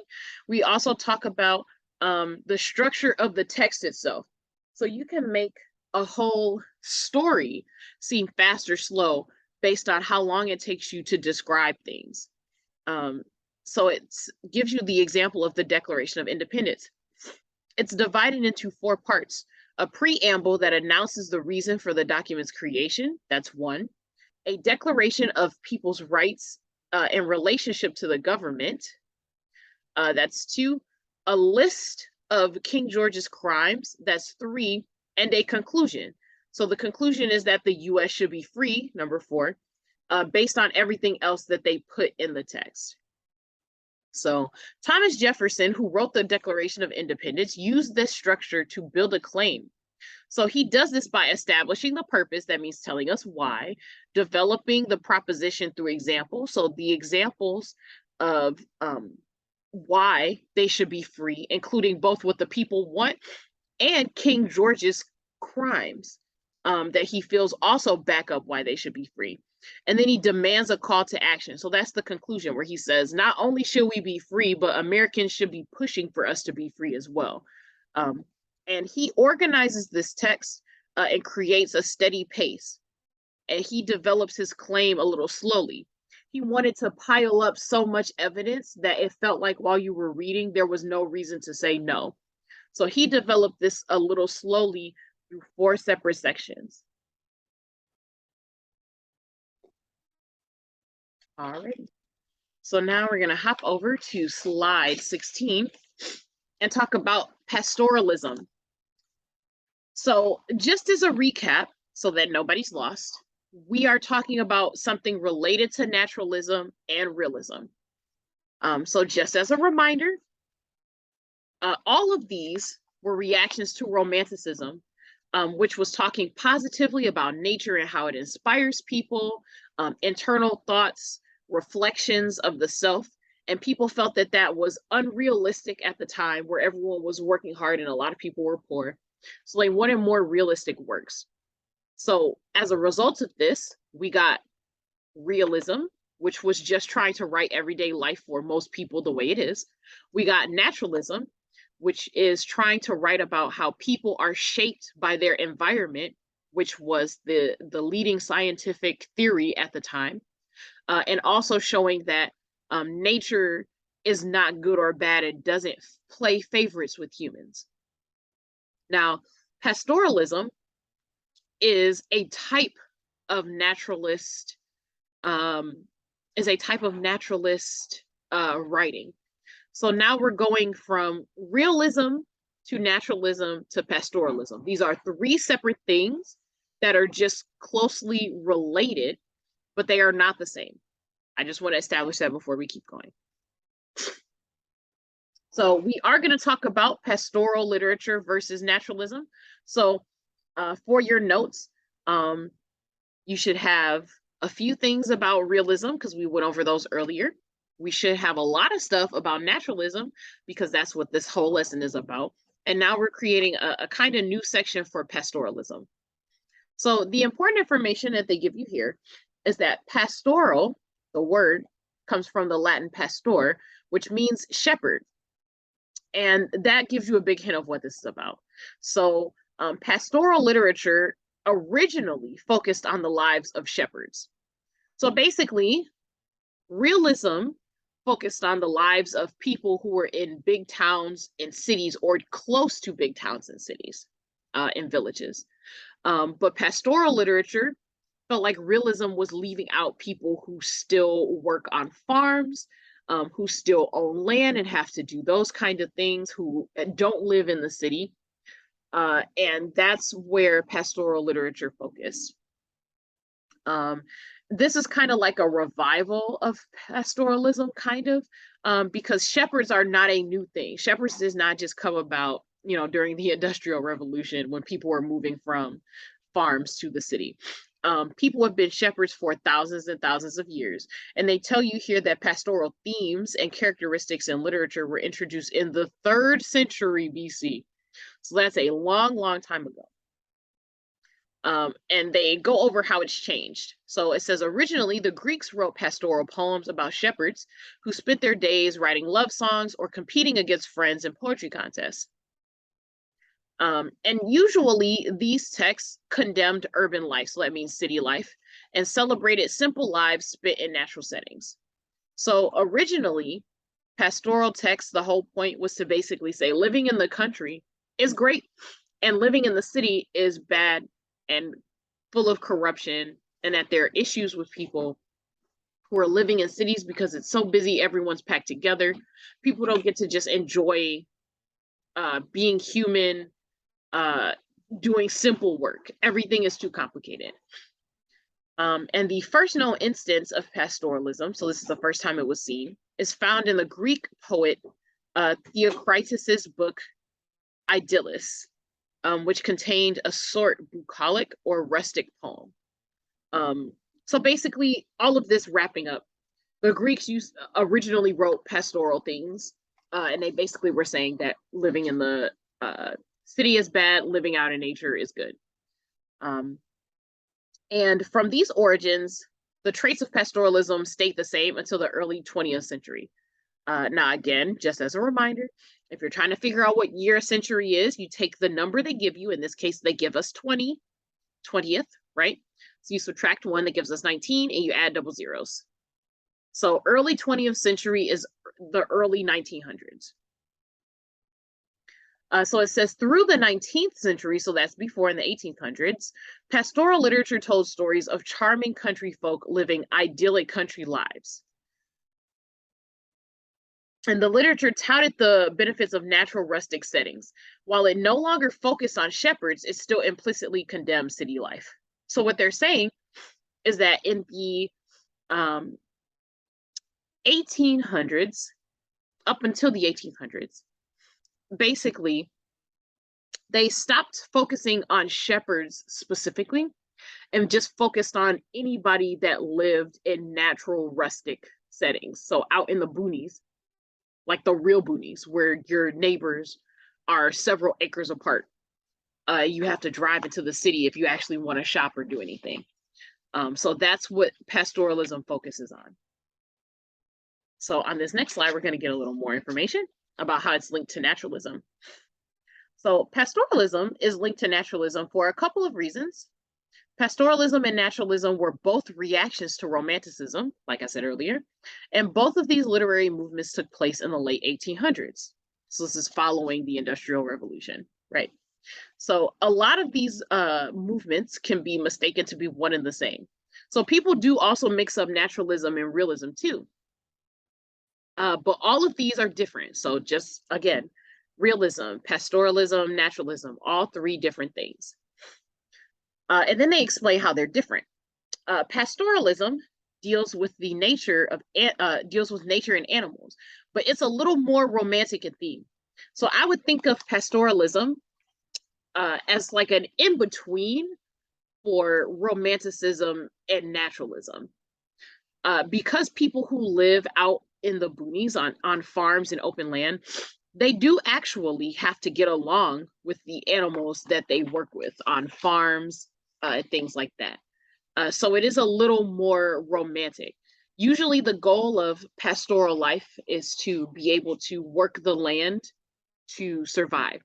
we also talk about the structure of the text itself. So you can make a whole story seem fast or slow based on how long it takes you to describe things. So it gives you the example of the Declaration of Independence. It's divided into 4 parts. A preamble that announces the reason for the document's creation, that's 1. A declaration of people's rights in relationship to the government, that's 2. A list of King George's crimes, that's 3. And a conclusion. So the conclusion is that the US should be free, number 4, based on everything else that they put in the text. So Thomas Jefferson, who wrote the Declaration of Independence, used this structure to build a claim. So he does this by establishing the purpose, that means telling us why, developing the proposition through examples. So the examples of why they should be free, including both what the people want and King George's crimes that he feels also back up why they should be free. And then he demands a call to action. So that's the conclusion, where he says, not only should we be free, but Americans should be pushing for us to be free as well. And he organizes this text and creates a steady pace. And he develops his claim a little slowly. He wanted to pile up so much evidence that it felt like while you were reading, there was no reason to say no. So he developed this a little slowly through 4 separate sections. All right. So now we're going to hop over to slide 16 and talk about pastoralism. So just as a recap, so that nobody's lost, we are talking about something related to naturalism and realism. So just as a reminder, all of these were reactions to Romanticism, which was talking positively about nature and how it inspires people, internal thoughts, reflections of the self. And people felt that that was unrealistic at the time, where everyone was working hard and a lot of people were poor. So they wanted more realistic works. So as a result of this, we got realism, which was just trying to write everyday life for most people the way it is. We got naturalism, which is trying to write about how people are shaped by their environment, which was the leading scientific theory at the time, and also showing that nature is not good or bad. It doesn't play favorites with humans. Now, pastoralism is a type of naturalist um, writing. So now we're going from realism to naturalism to pastoralism. These are three separate things that are just closely related, but they are not the same. I just want to establish that before we keep going. So we are going to talk about pastoral literature versus naturalism. So for your notes, you should have a few things about realism because we went over those earlier. We should have a lot of stuff about naturalism because that's what this whole lesson is about. And now we're creating a kind of new section for pastoralism. So the important information that they give you here is that pastoral, the word, comes from the Latin pastor, which means shepherd. And that gives you a big hint of what this is about. So pastoral literature originally focused on the lives of shepherds. So basically, realism focused on the lives of people who were in big towns and cities or close to big towns and cities and villages. But pastoral literature felt like realism was leaving out people who still work on farms, who still own land and have to do those kind of things, who don't live in the city. And that's where pastoral literature focused. This is kind of like a revival of pastoralism, kind of, because shepherds are not a new thing. Shepherds does not just come about, during the Industrial Revolution when people were moving from farms to the city. People have been shepherds for thousands and thousands of years. And they tell you here that pastoral themes and characteristics in literature were introduced in the 3rd century BC. So that's a long, long time ago. And they go over how it's changed. So it says originally the Greeks wrote pastoral poems about shepherds who spent their days writing love songs or competing against friends in poetry contests. And usually these texts condemned urban life, so that means city life, and celebrated simple lives spent in natural settings. So originally, pastoral texts, the whole point was to basically say living in the country is great and living in the city is bad and full of corruption, and that there are issues with people who are living in cities because it's so busy, everyone's packed together. People don't get to just enjoy being human, doing simple work. Everything is too complicated. And the first known instance of pastoralism, so this is the first time it was seen, is found in the Greek poet Theocritus's book Idyllus, which contained a short bucolic or rustic poem. So basically, all of this wrapping up, the Greeks originally wrote pastoral things, and they basically were saying that living in the city is bad, living out in nature is good. And from these origins, the traits of pastoralism stayed the same until the early 20th century. Now, again, just as a reminder, if you're trying to figure out what year a century is, you take the number they give you. In this case, they give us 20th, right? So you subtract 1, that gives us 19, and you add double zeros. So early 20th century is the early 1900s. So it says through the 19th century, so that's before in the 1800s, pastoral literature told stories of charming country folk living idyllic country lives. And the literature touted the benefits of natural rustic settings. While it no longer focused on shepherds, it still implicitly condemned city life. So what they're saying is that in the 1800s, up until the 1800s, basically, they stopped focusing on shepherds specifically and just focused on anybody that lived in natural rustic settings. So out in the boonies, like the real boonies, where your neighbors are several acres apart. you have to drive into the city if you actually want to shop or do anything. So that's what pastoralism focuses on. So on this next slide, we're going to get a little more information about how it's linked to naturalism. So pastoralism is linked to naturalism for a couple of reasons. Pastoralism and naturalism were both reactions to Romanticism, like I said earlier, and both of these literary movements took place in the late 1800s. So this is following the Industrial Revolution, right? So a lot of these movements can be mistaken to be one and the same. So people do also mix up naturalism and realism too. But all of these are different. So just again, realism, pastoralism, naturalism, all three different things. And then they explain how they're different. Pastoralism deals with the nature of deals with nature and animals, but it's a little more romantic in theme. So I would think of pastoralism as like an in-between for romanticism and naturalism. Because people who live out in the boonies on farms and open land, they do actually have to get along with the animals that they work with on farms, things like that. So it is a little more romantic. Usually the goal of pastoral life is to be able to work the land to survive.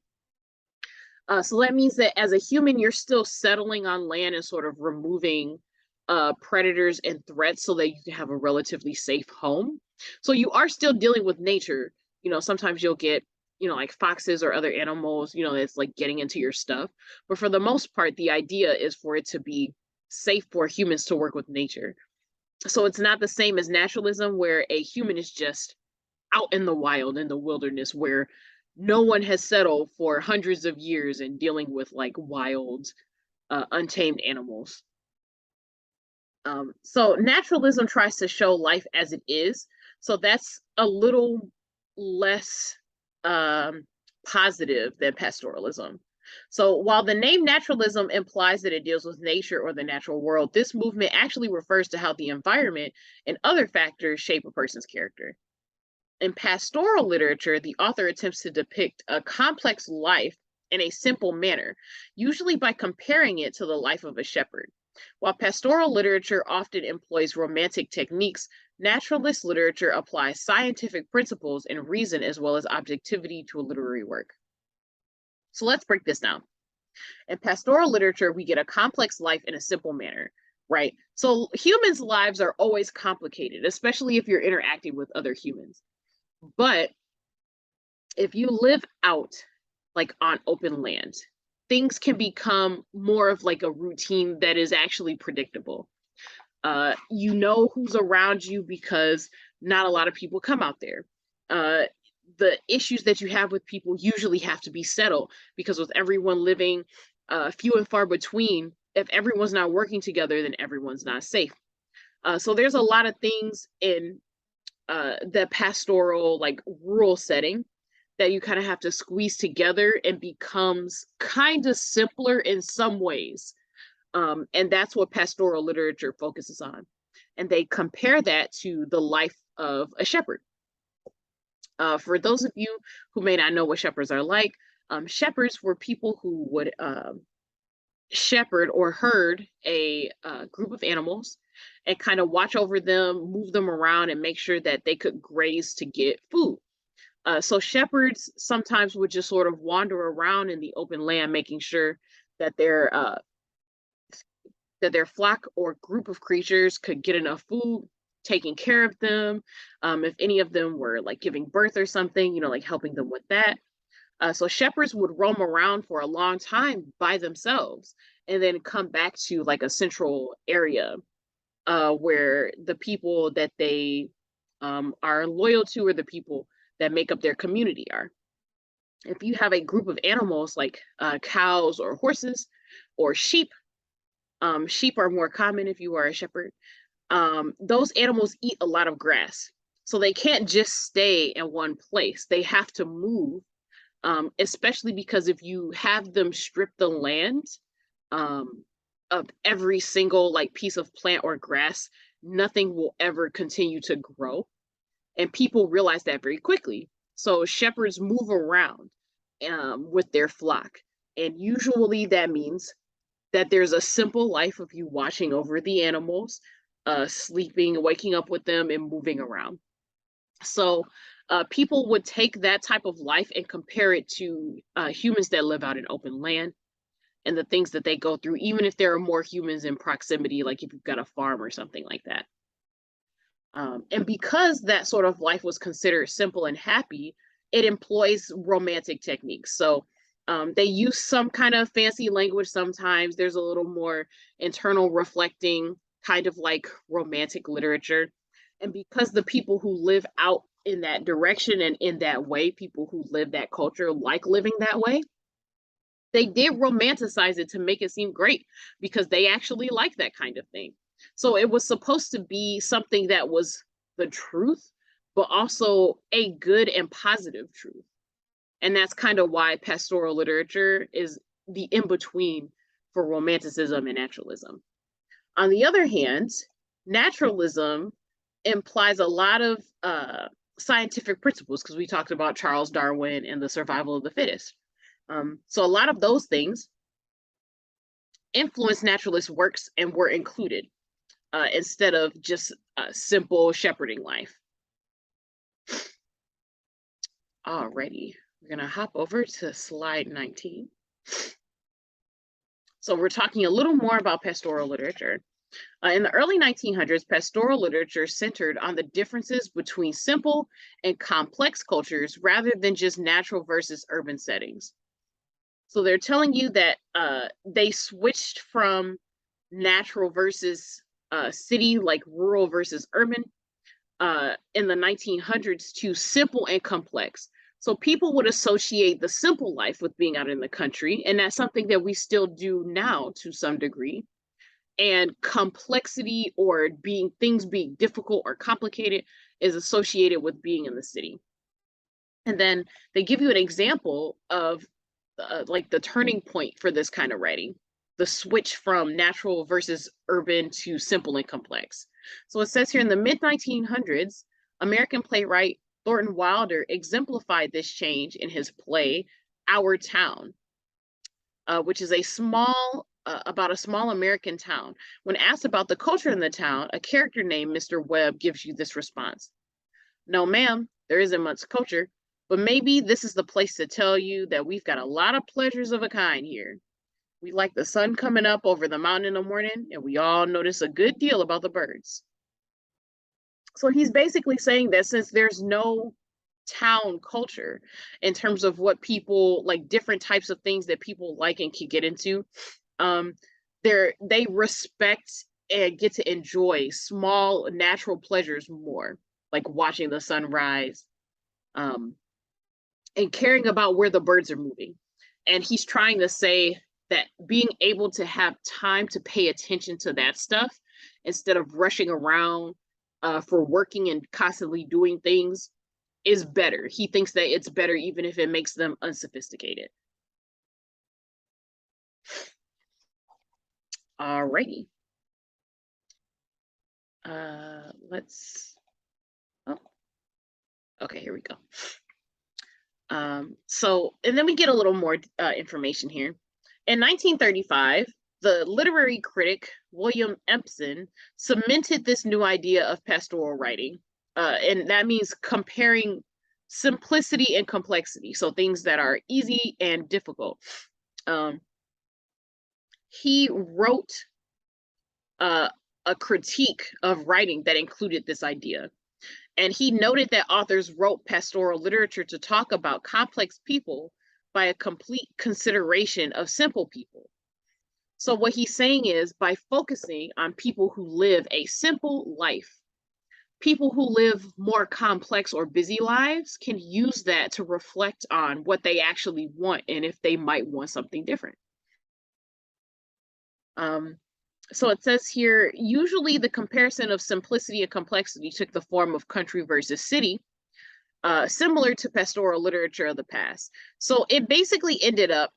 So that means that as a human, you're still settling on land and sort of removing predators and threats so that you can have a relatively safe home. So you are still dealing with nature. You know, sometimes you'll get, you know, like foxes or other animals, you know, that's like getting into your stuff. But for the most part, the idea is for it to be safe for humans to work with nature. So it's not the same as naturalism, where a human is just out in the wild, in the wilderness, where no one has settled for hundreds of years and dealing with like wild, untamed animals. So naturalism tries to show life as it is. So that's a little less positive than pastoralism. So while the name naturalism implies that it deals with nature or the natural world, this movement actually refers to how the environment and other factors shape a person's character. In pastoral literature, the author attempts to depict a complex life in a simple manner, usually by comparing it to the life of a shepherd. While pastoral literature often employs romantic techniques, naturalist literature applies scientific principles and reason as well as objectivity to a literary work. So let's break this down. In pastoral literature, we get a complex life in a simple manner, right? So humans' lives are always complicated, especially if you're interacting with other humans. But if you live out like on open land, things can become more of like a routine that is actually predictable. You know who's around you because not a lot of people come out there. The issues that you have with people usually have to be settled because with everyone living few and far between, if everyone's not working together, then everyone's not safe. So there's a lot of things in the pastoral, like rural setting that you kind of have to squeeze together and becomes kind of simpler in some ways. And that's what pastoral literature focuses on. And they compare that to the life of a shepherd. For those of you who may not know what shepherds are like, shepherds were people who would shepherd or herd a group of animals and kind of watch over them, move them around, and make sure that they could graze to get food. So shepherds sometimes would just sort of wander around in the open land, making sure that their flock or group of creatures could get enough food, taking care of them. If any of them were like giving birth or something, you know, like helping them with that. So shepherds would roam around for a long time by themselves and then come back to like a central area where the people that they are loyal to or the people that make up their community are. If you have a group of animals like cows or horses or sheep, sheep are more common if you are a shepherd. Those animals eat a lot of grass. So they can't just stay in one place. They have to move, especially because if you have them strip the land of every single like piece of plant or grass, nothing will ever continue to grow. And people realize that very quickly. So shepherds move around with their flock. And usually that means that there's a simple life of you watching over the animals, sleeping, waking up with them, and moving around. So people would take that type of life and compare it to humans that live out in open land and the things that they go through, even if there are more humans in proximity, like if you've got a farm or something like that. And because that sort of life was considered simple and happy, it employs romantic techniques. So they use some kind of fancy language sometimes. There's a little more internal reflecting, kind of like romantic literature. And because the people who live out in that direction and in that way, people who live that culture like living that way, they did romanticize it to make it seem great because they actually like that kind of thing. So it was supposed to be something that was the truth, but also a good and positive truth. And that's kind of why pastoral literature is the in between for romanticism and naturalism. On the other hand, naturalism implies a lot of scientific principles because we talked about Charles Darwin and the survival of the fittest. So a lot of those things influenced naturalist works and were included instead of just a simple shepherding life. Alrighty, we're gonna hop over to slide 19. So we're talking a little more about pastoral literature. In the early 1900s, pastoral literature centered on the differences between simple and complex cultures rather than just natural versus urban settings. So they're telling you that they switched from natural versus city, like rural versus urban, in the 1900s to simple and complex. So people would associate the simple life with being out in the country, and that's something that we still do now to some degree. And complexity or things being difficult or complicated is associated with being in the city. And then they give you an example of like the turning point for this kind of writing, the switch from natural versus urban to simple and complex. So it says here in the mid 1900s, American playwright Thornton Wilder exemplified this change in his play, Our Town, which is about a small American town. When asked about the culture in the town, a character named Mr. Webb gives you this response: "No, ma'am, there isn't much culture, but maybe this is the place to tell you that we've got a lot of pleasures of a kind here. We like the sun coming up over the mountain in the morning, and we all notice a good deal about the birds." So he's basically saying that since there's no town culture in terms of what people like, different types of things that people like and can get into, um, they respect and get to enjoy small natural pleasures more, like watching the sunrise, um, and caring about where the birds are moving. And he's trying to say that being able to have time to pay attention to that stuff instead of rushing around for working and constantly doing things is better. He thinks that it's better even if it makes them unsophisticated. Alrighty. Let's, oh, okay, here we go. And then we get a little more information here. In 1935, the literary critic William Empson cemented this new idea of pastoral writing. And that means comparing simplicity and complexity, so things that are easy and difficult. He wrote a critique of writing that included this idea. And he noted that authors wrote pastoral literature to talk about complex people by a complete consideration of simple people. So what he's saying is, by focusing on people who live a simple life, people who live more complex or busy lives can use that to reflect on what they actually want and if they might want something different. So it says here, usually the comparison of simplicity and complexity took the form of country versus city, similar to pastoral literature of the past. So it basically ended up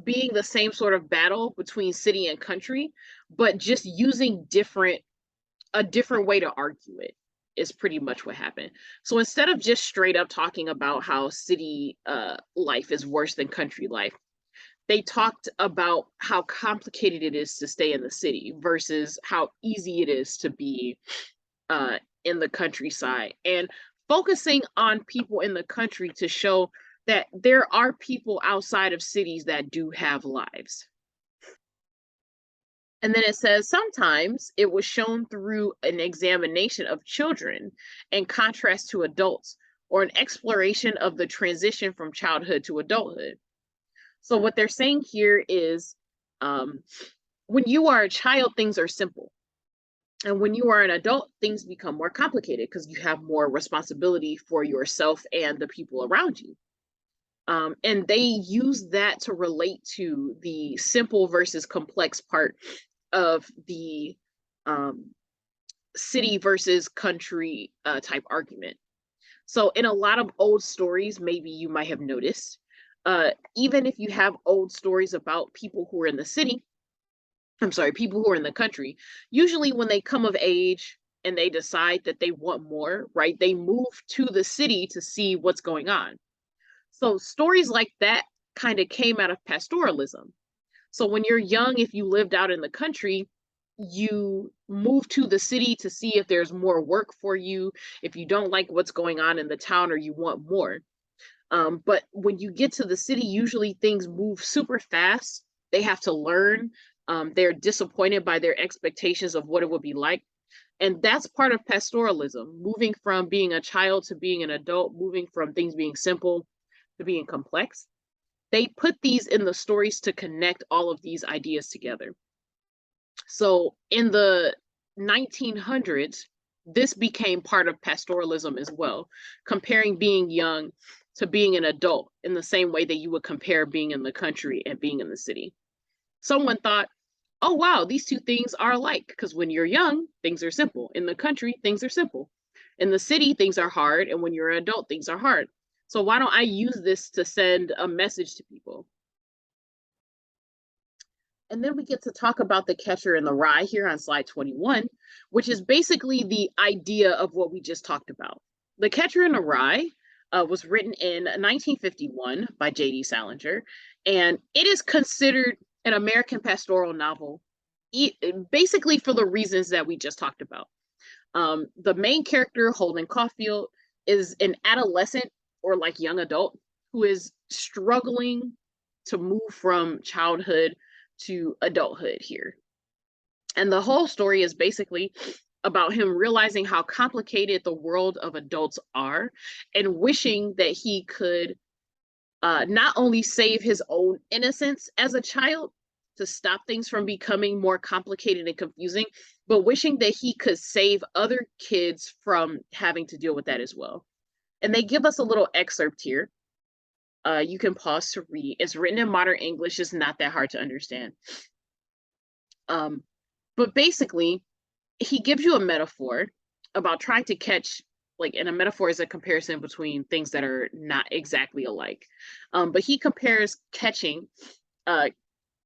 being the same sort of battle between city and country, but just using a different way to argue it is pretty much what happened. So instead of just straight up talking about how city life is worse than country life, they talked about how complicated it is to stay in the city versus how easy it is to be in the countryside, and focusing on people in the country to show that there are people outside of cities that do have lives. And then it says sometimes it was shown through an examination of children in contrast to adults, or an exploration of the transition from childhood to adulthood. So, what they're saying here is um, when you are a child, things are simple. And when you are an adult, things become more complicated because you have more responsibility for yourself and the people around you. And they use that to relate to the simple versus complex part of the um, city versus country type argument. So, in a lot of old stories, maybe you might have noticed, even if you have old stories about people who are in the city, I'm sorry, people who are in the country, usually when they come of age and they decide that they want more, right, they move to the city to see what's going on. So stories like that kind of came out of pastoralism. So when you're young, if you lived out in the country, you move to the city to see if there's more work for you, if you don't like what's going on in the town or you want more. But when you get to the city, usually things move super fast. They have to learn. They're disappointed by their expectations of what it would be like. And that's part of pastoralism, moving from being a child to being an adult, moving from things being simple to being complex. They put these in the stories to connect all of these ideas together. So in the 1900s, this became part of pastoralism as well, comparing being young to being an adult in the same way that you would compare being in the country and being in the city. Someone thought, oh, wow, these two things are alike because when you're young, things are simple. In the country, things are simple. In the city, things are hard. And when you're an adult, things are hard. So why don't I use this to send a message to people? And then we get to talk about the catcher in the rye here on slide 21, which is basically the idea of what we just talked about. The Catcher in the Rye was written in 1951 by J.D. Salinger, and it is considered an American pastoral novel, basically for the reasons that we just talked about. The main character, Holden Caulfield, is an adolescent or like young adult who is struggling to move from childhood to adulthood here. And the whole story is basically about him realizing how complicated the world of adults are and wishing that he could not only save his own innocence as a child to stop things from becoming more complicated and confusing, but wishing that he could save other kids from having to deal with that as well. And they give us a little excerpt here. You can pause to read. It's written in modern English. It's not that hard to understand. But basically, he gives you a metaphor about trying to catch, like, and a metaphor is a comparison between things that are not exactly alike. But he compares catching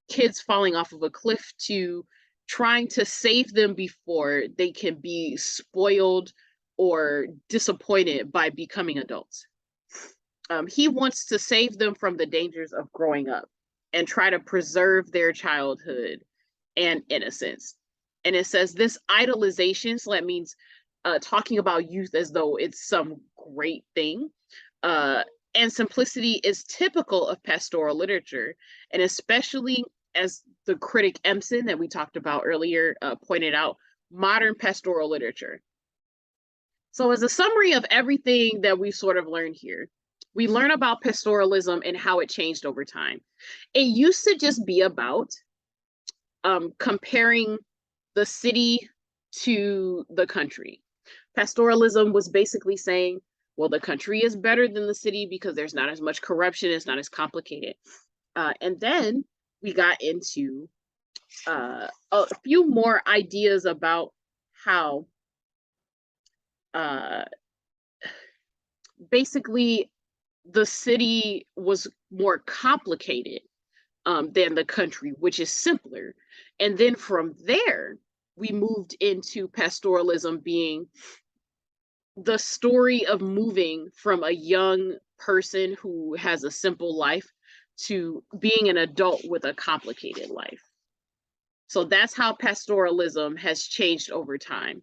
kids falling off of a cliff to trying to save them before they can be spoiled or disappointed by becoming adults. He wants to save them from the dangers of growing up and try to preserve their childhood and innocence. And it says this idolization, so that means talking about youth as though it's some great thing. And simplicity is typical of pastoral literature, and especially as the critic Empson that we talked about earlier pointed out, modern pastoral literature. So as a summary of everything that we sort of learned here, we learn about pastoralism and how it changed over time. It used to just be about comparing the city to the country. Pastoralism was basically saying, well, the country is better than the city because there's not as much corruption, it's not as complicated. And then we got into a few more ideas about how basically the city was more complicated than the country, which is simpler. And then from there, we moved into pastoralism being the story of moving from a young person who has a simple life to being an adult with a complicated life. So that's how pastoralism has changed over time.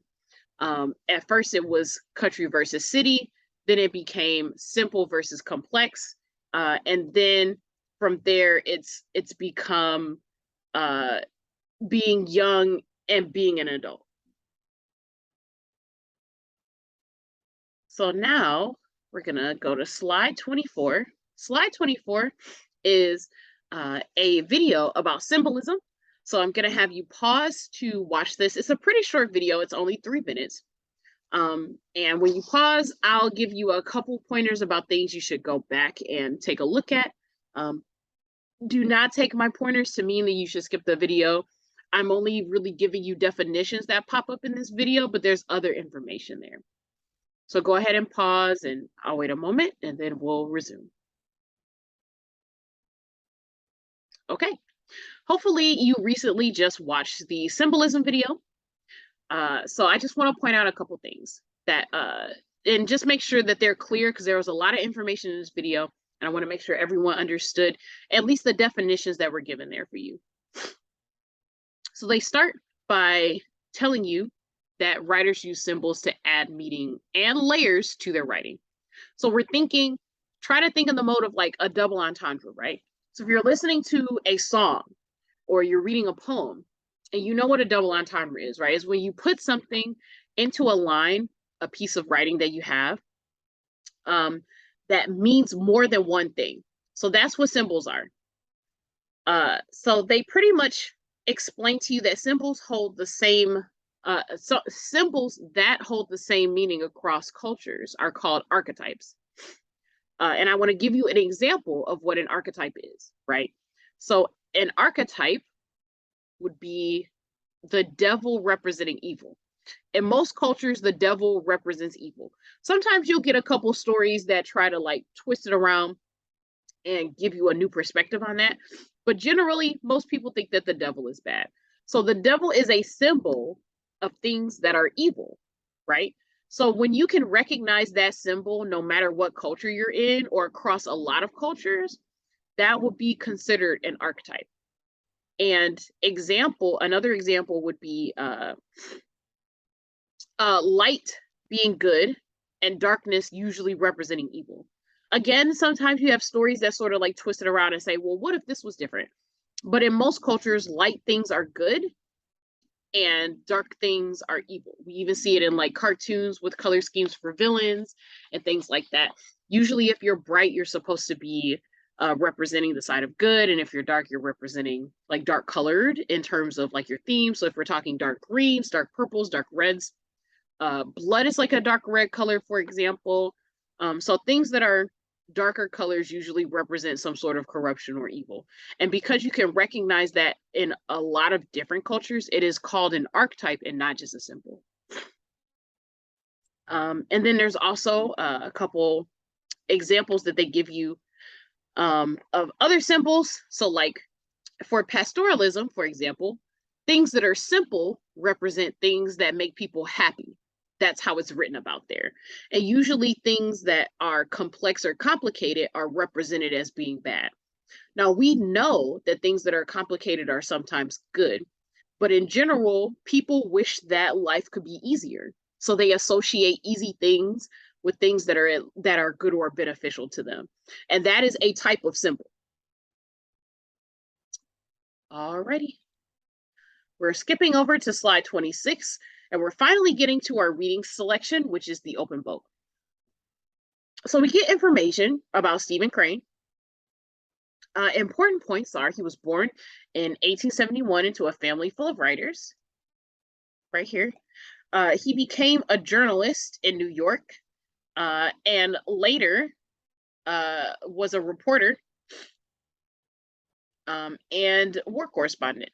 At first, it was country versus city. Then it became simple versus complex, and then from there, it's become being young and being an adult. So now we're gonna go to slide 24. Slide 24 is a video about symbolism. So I'm gonna have you pause to watch this. It's a pretty short video. It's only 3 minutes. And when you pause, I'll give you a couple pointers about things you should go back and take a look at. Do not take my pointers to mean that you should skip the video. I'm only really giving you definitions that pop up in this video, but there's other information there. So go ahead and pause, and I'll wait a moment, and then we'll resume. Okay. Hopefully you recently just watched the symbolism video. So I just want to point out a couple things that, and just make sure that they're clear, because there was a lot of information in this video, and I want to make sure everyone understood at least the definitions that were given there for you. So they start by telling you that writers use symbols to add meaning and layers to their writing. So we're thinking, try to think in the mode of like a double entendre, right? So if you're listening to a song or you're reading a poem, and you know what a double entendre is, right? Is when you put something into a line, a piece of writing that you have, that means more than one thing. So that's what symbols are. So they pretty much explain to you that symbols hold the same, so symbols that hold the same meaning across cultures are called archetypes. And I want to give you an example of what an archetype is, right? So an archetype would be the devil representing evil. In most cultures, the devil represents evil. Sometimes you'll get a couple stories that try to like twist it around and give you a new perspective on that. But generally, most people think that the devil is bad. So the devil is a symbol of things that are evil, right? So when you can recognize that symbol, no matter what culture you're in or across a lot of cultures, that would be considered an archetype. And another example would be light being good and darkness usually representing evil. Again, sometimes you have stories that sort of like twist it around and say, well, what if this was different? But in most cultures, light things are good and dark things are evil. We even see it in like cartoons with color schemes for villains and things like that. Usually if you're bright, you're supposed to be representing the side of good, and if you're dark, you're representing like dark colored in terms of like your theme. So if we're talking dark greens, dark purples, dark reds, blood is like a dark red color, for example. So things that are darker colors usually represent some sort of corruption or evil. And because you can recognize that in a lot of different cultures, it is called an archetype and not just a symbol. And then there's also a couple examples that they give you of other symbols. So like for pastoralism, for example, things that are simple represent things that make people happy. That's how it's written about there. And usually things that are complex or complicated are represented as being bad. Now, we know that things that are complicated are sometimes good, but in general, people wish that life could be easier. So they associate easy things with things that are good or beneficial to them. And that is a type of symbol. Alrighty. We're skipping over to slide 26, and we're finally getting to our reading selection, which is the open book. So we get information about Stephen Crane. Important points are he was born in 1871 into a family full of writers. Right here. He became a journalist in New York, and later was a reporter and war correspondent.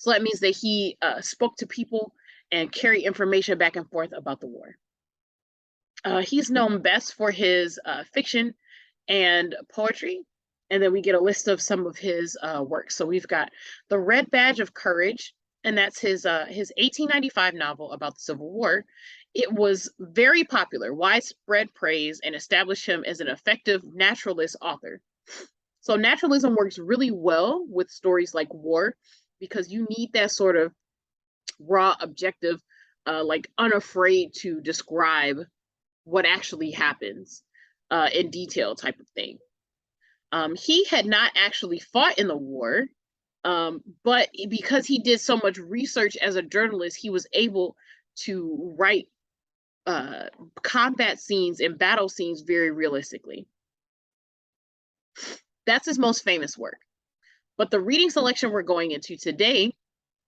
So that means that he spoke to people and carried information back and forth about the war. He's known best for his fiction and poetry. And then we get a list of some of his works. So we've got The Red Badge of Courage, and that's his 1895 novel about the Civil War. It was very popular, widespread praise, and established him as an effective naturalist author. So naturalism works really well with stories like war because you need that sort of raw, objective, like unafraid to describe what actually happens in detail type of thing. He had not actually fought in the war, but because he did so much research as a journalist, he was able to write uh, combat scenes and battle scenes very realistically. That's his most famous work. But the reading selection we're going into today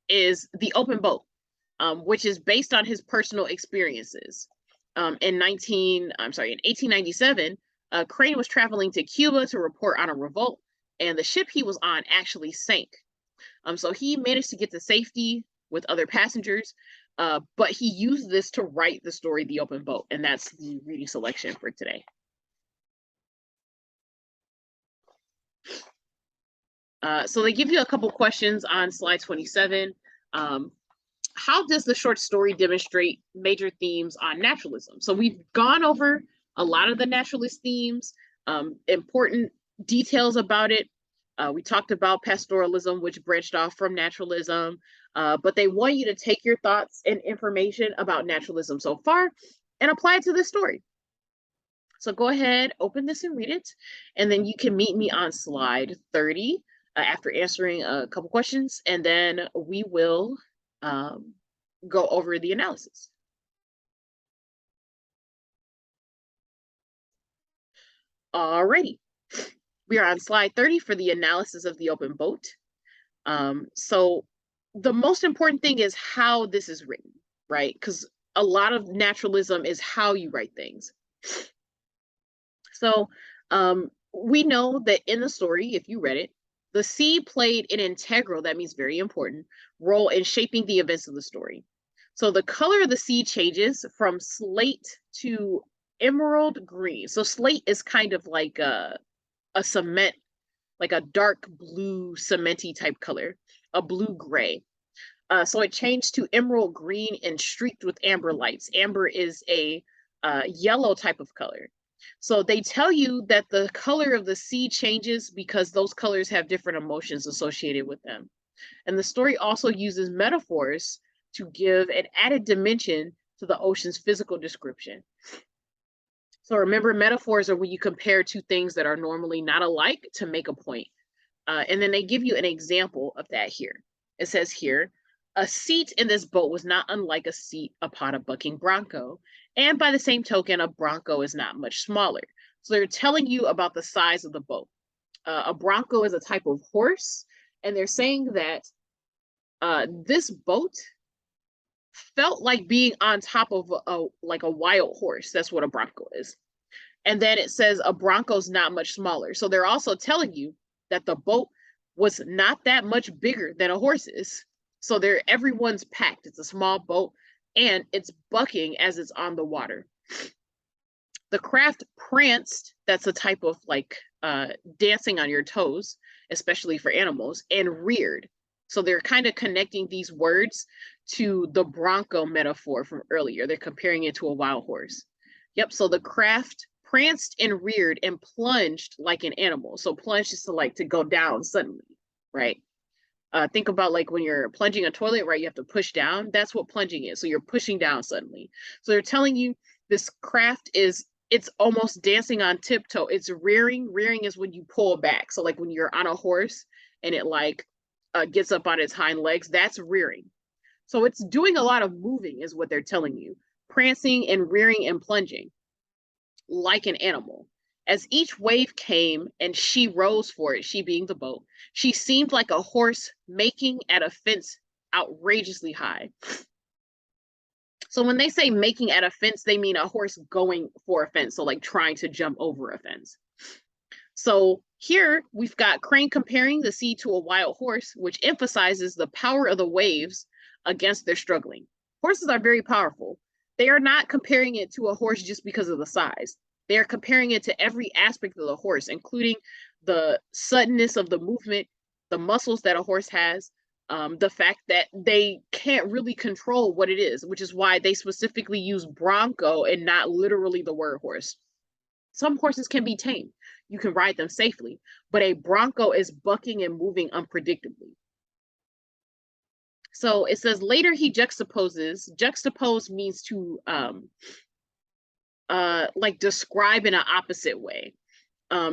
is The Open Boat, which is based on his personal experiences. In 1897, Crane was traveling to Cuba to report on a revolt, and the ship he was on actually sank. So he managed to get to safety with other passengers, but he used this to write the story The Open Boat, and that's the reading selection for today. So they give you a couple questions on slide 27. How does the short story demonstrate major themes on naturalism? So we've gone over a lot of the naturalist themes, important details about it. We talked about pastoralism, which branched off from naturalism, but they want you to take your thoughts and information about naturalism so far and apply it to this story. So go ahead, open this and read it, and then you can meet me on slide 30 after answering a couple questions, and then we will go over the analysis. Alrighty, we are on slide 30 for the analysis of The Open Boat. So the most important thing is how this is written, right? Because a lot of naturalism is how you write things. So we know that in the story, if you read it, the sea played an integral, that means very important, role in shaping the events of the story. So the color of the sea changes from slate to emerald green. So slate is kind of like a cement, like a dark blue cementy type color, a blue gray. So it changed to emerald green and streaked with amber lights. Amber is a yellow type of color. So they tell you that the color of the sea changes because those colors have different emotions associated with them. And the story also uses metaphors to give an added dimension to the ocean's physical description. So remember, metaphors are when you compare two things that are normally not alike to make a point. And then they give you an example of that here. It says here, a seat in this boat was not unlike a seat upon a bucking bronco. And by the same token, a bronco is not much smaller. So they're telling you about the size of the boat. A bronco is a type of horse. And they're saying that this boat felt like being on top of like a wild horse. That's what a bronco is. And then it says a bronco's not much smaller. So they're also telling you that the boat was not that much bigger than a horse is. So everyone's packed. It's a small boat and it's bucking as it's on the water. The craft pranced, that's a type of like dancing on your toes, especially for animals, and reared. So they're kind of connecting these words to the bronco metaphor from earlier. They're comparing it to a wild horse. Yep, so the craft pranced and reared and plunged like an animal. So plunged is to go down suddenly, right? Think about like when you're plunging a toilet, right? You have to push down. That's what plunging is. So you're pushing down suddenly. So they're telling you this craft it's almost dancing on tiptoe. It's rearing. Rearing is when you pull back. So like when you're on a horse and it gets up on its hind legs, that's rearing. So it's doing a lot of moving is what they're telling you. Prancing and rearing and plunging like an animal. As each wave came and she rose for it, she being the boat, she seemed like a horse making at a fence outrageously high. So when they say making at a fence, they mean a horse going for a fence, so like trying to jump over a fence. So here we've got Crane comparing the sea to a wild horse, which emphasizes the power of the waves against their struggling. Horses are very powerful. They are not comparing it to a horse just because of the size. They are comparing it to every aspect of the horse, including the suddenness of the movement, the muscles that a horse has, the fact that they can't really control what it is, which is why they specifically use bronco and not literally the word horse. Some horses can be tamed. you can ride them safely. But a bronco is bucking and moving unpredictably. So it says later he juxtaposes. Juxtapose means to like describe in an opposite way.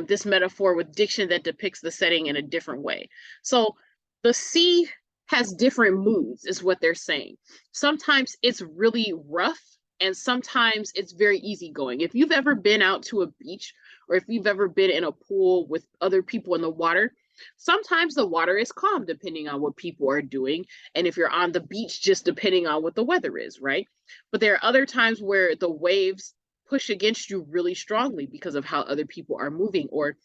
This metaphor with diction that depicts the setting in a different way. So the sea has different moods, is what they're saying. Sometimes it's really rough, and sometimes it's very easygoing. If you've ever been out to a beach, or if you've ever been in a pool with other people in the water, sometimes the water is calm depending on what people are doing. And if you're on the beach, just depending on what the weather is, right? But there are other times where the waves push against you really strongly because of how other people are moving, or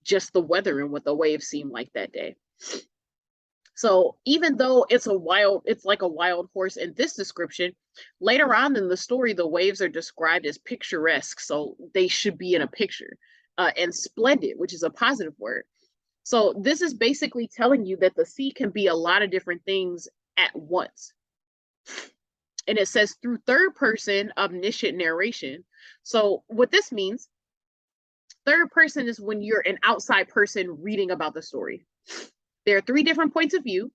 just the weather and what the waves seem like that day. So even though it's like a wild horse in this description, later on in the story, the waves are described as picturesque. So they should be in a picture, and splendid, which is a positive word. So this is basically telling you that the sea can be a lot of different things at once. And it says through third person omniscient narration. So what this means, third person is when you're an outside person reading about the story. There are three different points of view.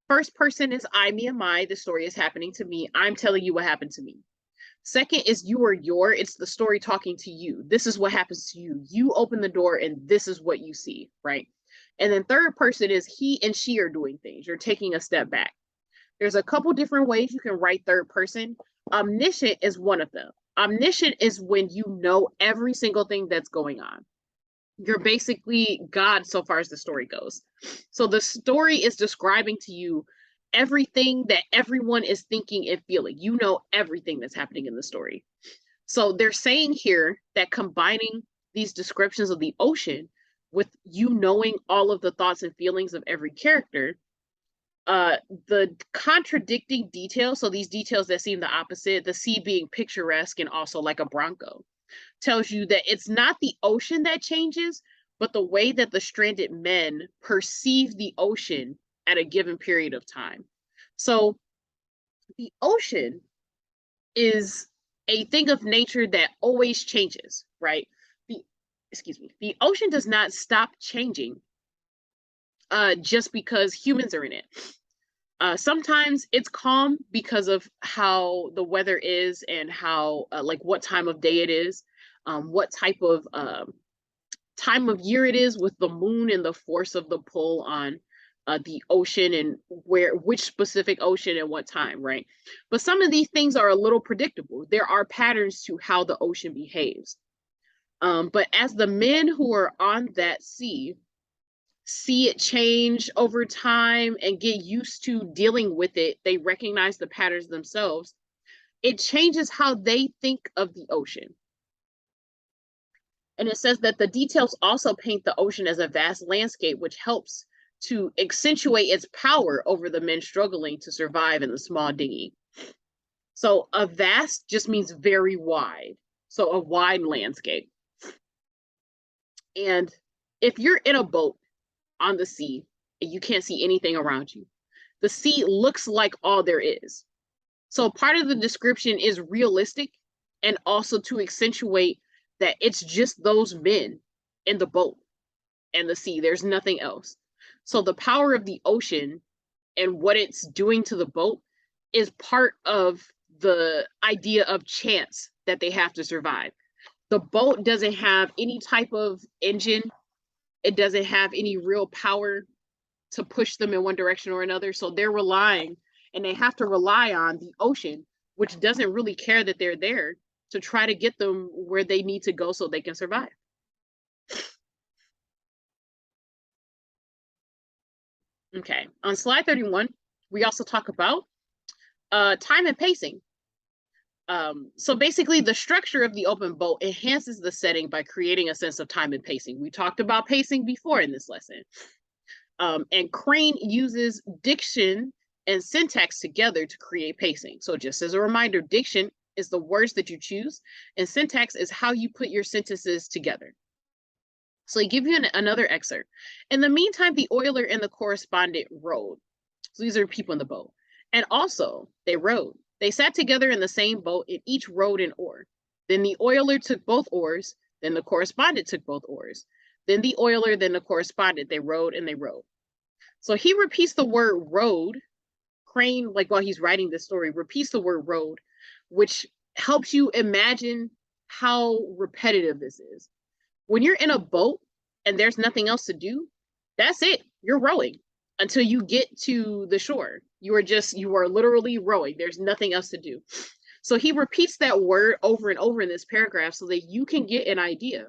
First person is I, me, and my. The story is happening to me. I'm telling you what happened to me. Second is you or your. It's the story talking to you. This is what happens to you. You open the door and this is what you see, right? And then third person is he and she are doing things. You're taking a step back. There's a couple different ways you can write third person. Omniscient is one of them. Omniscient is when you know every single thing that's going on. You're basically God so far as the story goes. So the story is describing to you everything that everyone is thinking and feeling. You know everything that's happening in the story. So they're saying here that combining these descriptions of the ocean with you knowing all of the thoughts and feelings of every character, the contradicting details, so these details that seem the opposite, the sea being picturesque and also like a bronco, tells you that it's not the ocean that changes, but the way that the stranded men perceive the ocean at a given period of time. So the ocean is a thing of nature that always changes, right? The ocean does not stop changing just because humans are in it. Sometimes it's calm because of how the weather is and how, like, what time of day it is, what type of time of year it is with the moon and the force of the pull on the ocean and which specific ocean and what time, right? But some of these things are a little predictable. There are patterns to how the ocean behaves. But as the men who are on that sea see it change over time and get used to dealing with it, they recognize the patterns themselves. It changes how they think of the ocean. And it says that the details also paint the ocean as a vast landscape, which helps to accentuate its power over the men struggling to survive in the small dinghy. So a vast just means very wide. So a wide landscape. And if you're in a boat on the sea and you can't see anything around you, the sea looks like all there is. So part of the description is realistic and also to accentuate that it's just those men in the boat and the sea. There's nothing else. So the power of the ocean and what it's doing to the boat is part of the idea of chance that they have to survive. The boat doesn't have any type of engine. It doesn't have any real power to push them in one direction or another. So they're relying, and they have to rely on the ocean, which doesn't really care that they're there, to try to get them where they need to go so they can survive. Okay, on slide 31, we also talk about time and pacing. So basically, the structure of the open boat enhances the setting by creating a sense of time and pacing. We talked about pacing before in this lesson. And Crane uses diction and syntax together to create pacing. So just as a reminder, diction is the words that you choose, and syntax is how you put your sentences together. So I give you another excerpt. In the meantime, the oiler and the correspondent rowed. So these are people in the boat. And also, they rowed. They sat together in the same boat and each rowed an oar. Then the oiler took both oars. Then the correspondent took both oars. then the oiler, then the correspondent. They rode and they rode. So he repeats the word road. Crane, like while he's writing this story, repeats the word road, which helps you imagine how repetitive this is. When you're in a boat and there's nothing else to do, that's it. You're rowing until you get to the shore. You are literally rowing. There's nothing else to do. So he repeats that word over and over in this paragraph so that you can get an idea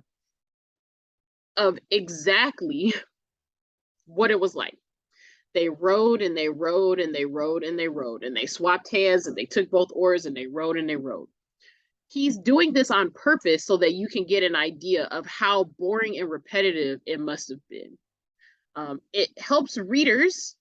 of exactly what it was like. They rowed and they rowed and they rowed and they rowed and they swapped hands and they took both oars and they rowed and they rowed. He's doing this on purpose so that you can get an idea of how boring and repetitive it must have been. It helps readers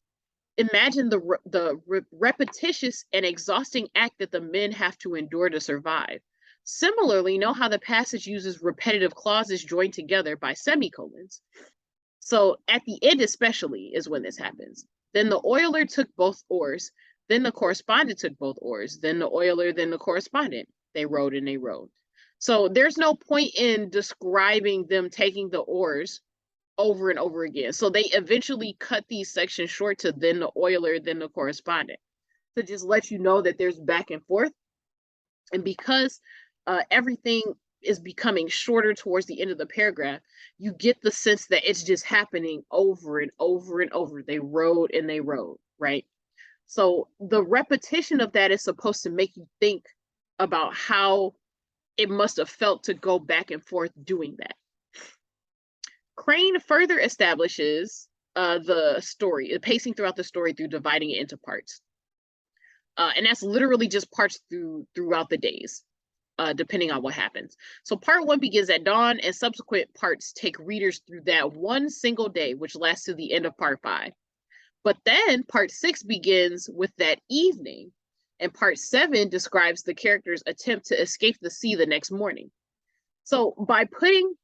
imagine the repetitious and exhausting act that the men have to endure to survive. Similarly, know how the passage uses repetitive clauses joined together by semicolons. So at the end especially is when this happens. Then the oiler took both oars, then the correspondent took both oars, then the oiler, then the correspondent. They rowed and they rowed. So there's no point in describing them taking the oars over and over again. So they eventually cut these sections short to then the oiler, then the correspondent, to just let you know that there's back and forth. And because everything is becoming shorter towards the end of the paragraph, you get the sense that it's just happening over and over and over. They rowed and they rowed, right? So the repetition of that is supposed to make you think about how it must have felt to go back and forth doing that. Crane further establishes the story, the pacing throughout the story through dividing it into parts. And that's literally just parts throughout the days, depending on what happens. So part 1 begins at dawn, and subsequent parts take readers through that one single day, which lasts to the end of part 5. But then part 6 begins with that evening, and part 7 describes the character's attempt to escape the sea the next morning. So by putting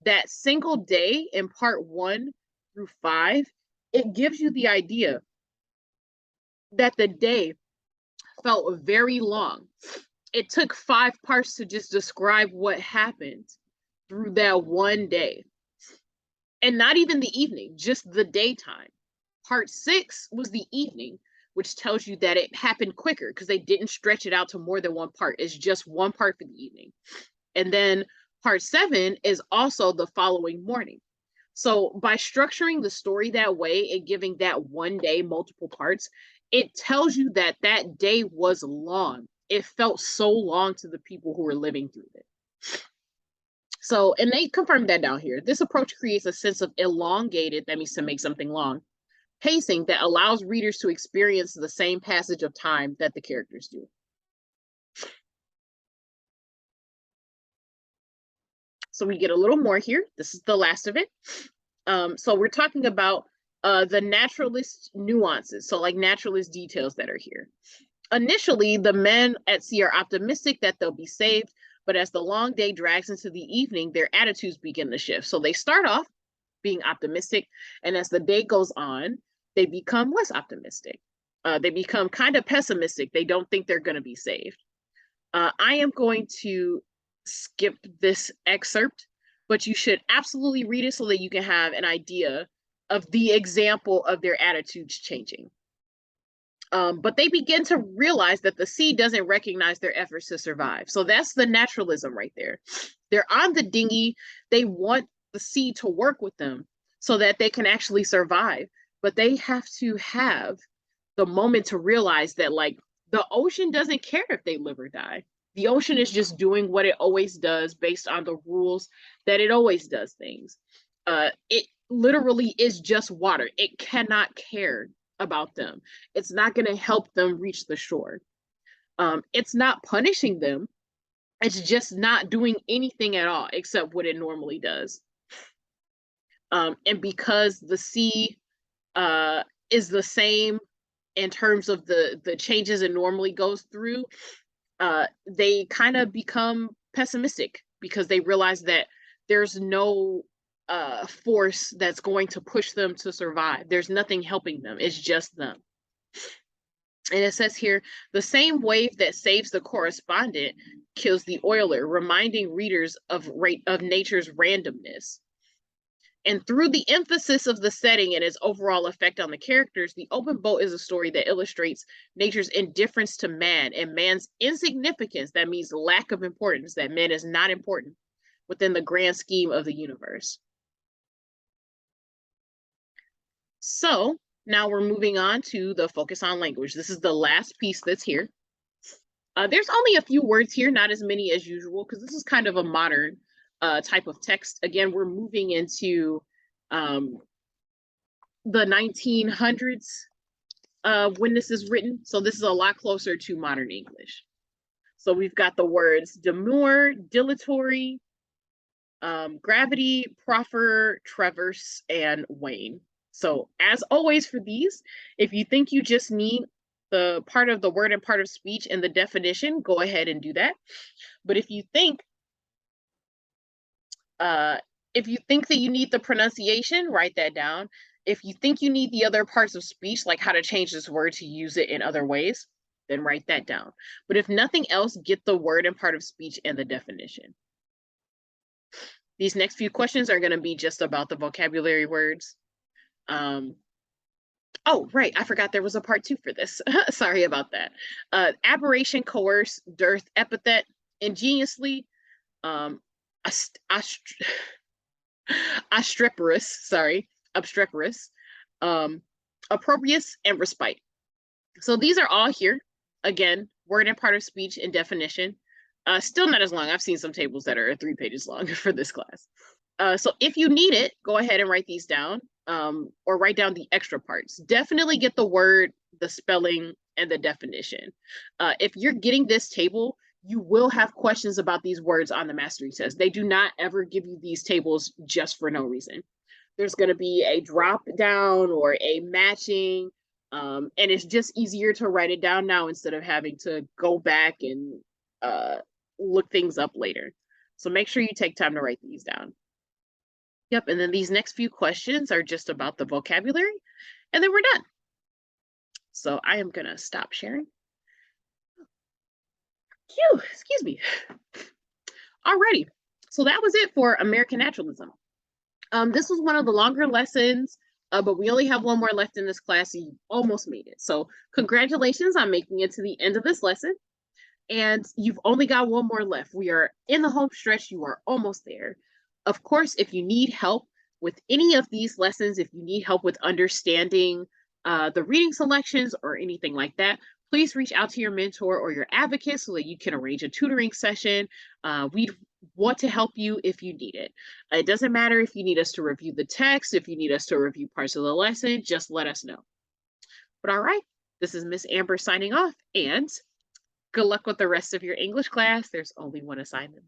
that single day in part 1 through 5, it gives you the idea that the day felt very long. It took 5 parts to just describe what happened through that one day. And not even the evening, just the daytime. Part 6 was the evening, which tells you that it happened quicker because they didn't stretch it out to more than one part. It's just one part for the evening. And then part 7 is also the following morning. So by structuring the story that way and giving that one day multiple parts, it tells you that that day was long. It felt so long to the people who were living through it. So, and they confirmed that down here. This approach creates a sense of elongated, that means to make something long, pacing that allows readers to experience the same passage of time that the characters do. So we get a little more here. This is the last of it. So we're talking about the naturalist nuances, so like naturalist details that are here. Initially, the men at sea are optimistic that they'll be saved, but as the long day drags into the evening, their attitudes begin to shift. So they start off being optimistic, and as the day goes on, they become less optimistic. They become kind of pessimistic. They don't think they're going to be saved. I am going to skip this excerpt, but you should absolutely read it so that you can have an idea of the example of their attitudes changing. But they begin to realize that the sea doesn't recognize their efforts to survive. So that's the naturalism right there. They're on the dinghy. They want the sea to work with them so that they can actually survive. But they have to have the moment to realize that, like, the ocean doesn't care if they live or die. The ocean is just doing what it always does based on the rules that it always does things. It literally is just water. It cannot care about them. It's not going to help them reach the shore. It's not punishing them. It's just not doing anything at all except what it normally does. And because the sea is the same in terms of the changes it normally goes through, they kind of become pessimistic because they realize that there's no force that's going to push them to survive. There's nothing helping them. It's just them. And it says here, the same wave that saves the correspondent kills the oiler, reminding readers of nature's randomness. And through the emphasis of the setting and its overall effect on the characters, The Open Boat is a story that illustrates nature's indifference to man and man's insignificance. That means lack of importance, that man is not important within the grand scheme of the universe. So now we're moving on to the focus on language. This is the last piece that's here. There's only a few words here, not as many as usual, because this is kind of a modern type of text. Again, we're moving into the 1900s when this is written. So this is a lot closer to modern English. So we've got the words demure, dilatory, gravity, proffer, traverse, and wane. So as always for these, if you think you just need the part of the word and part of speech and the definition, go ahead and do that. But if you think that you need the pronunciation, write that down. If you think you need the other parts of speech, like how to change this word to use it in other ways, then write that down. But if nothing else, get the word and part of speech and the definition. These next few questions are going to be just about the vocabulary words. Oh, right. I forgot there was a part 2 for this. Sorry about that. Aberration, coerce, dearth, epithet, ingeniously, obstreperous, opprobrious, and respite. So these are all here. Again, word and part of speech and definition. Still not as long. I've seen some tables that are 3 pages long for this class. So if you need it, go ahead and write these down, or write down the extra parts. Definitely get the word, the spelling, and the definition. If you're getting this table, you will have questions about these words on the mastery test. They do not ever give you these tables just for no reason. There's going to be a drop down or a matching, and it's just easier to write it down now instead of having to go back and look things up later. So make sure you take time to write these down. Yep, and then these next few questions are just about the vocabulary, and then we're done. So I am gonna stop sharing. Phew, excuse me. Alrighty, so that was it for American Naturalism. This was one of the longer lessons, but we only have one more left in this class, so you almost made it. So congratulations on making it to the end of this lesson. And you've only got one more left. We are in the home stretch. You are almost there. Of course, if you need help with any of these lessons, if you need help with understanding the reading selections or anything like that, please reach out to your mentor or your advocate so that you can arrange a tutoring session. We'd want to help you if you need it. It doesn't matter if you need us to review the text, if you need us to review parts of the lesson, just let us know. But all right, this is Miss Amber signing off, and good luck with the rest of your English class. There's only one assignment.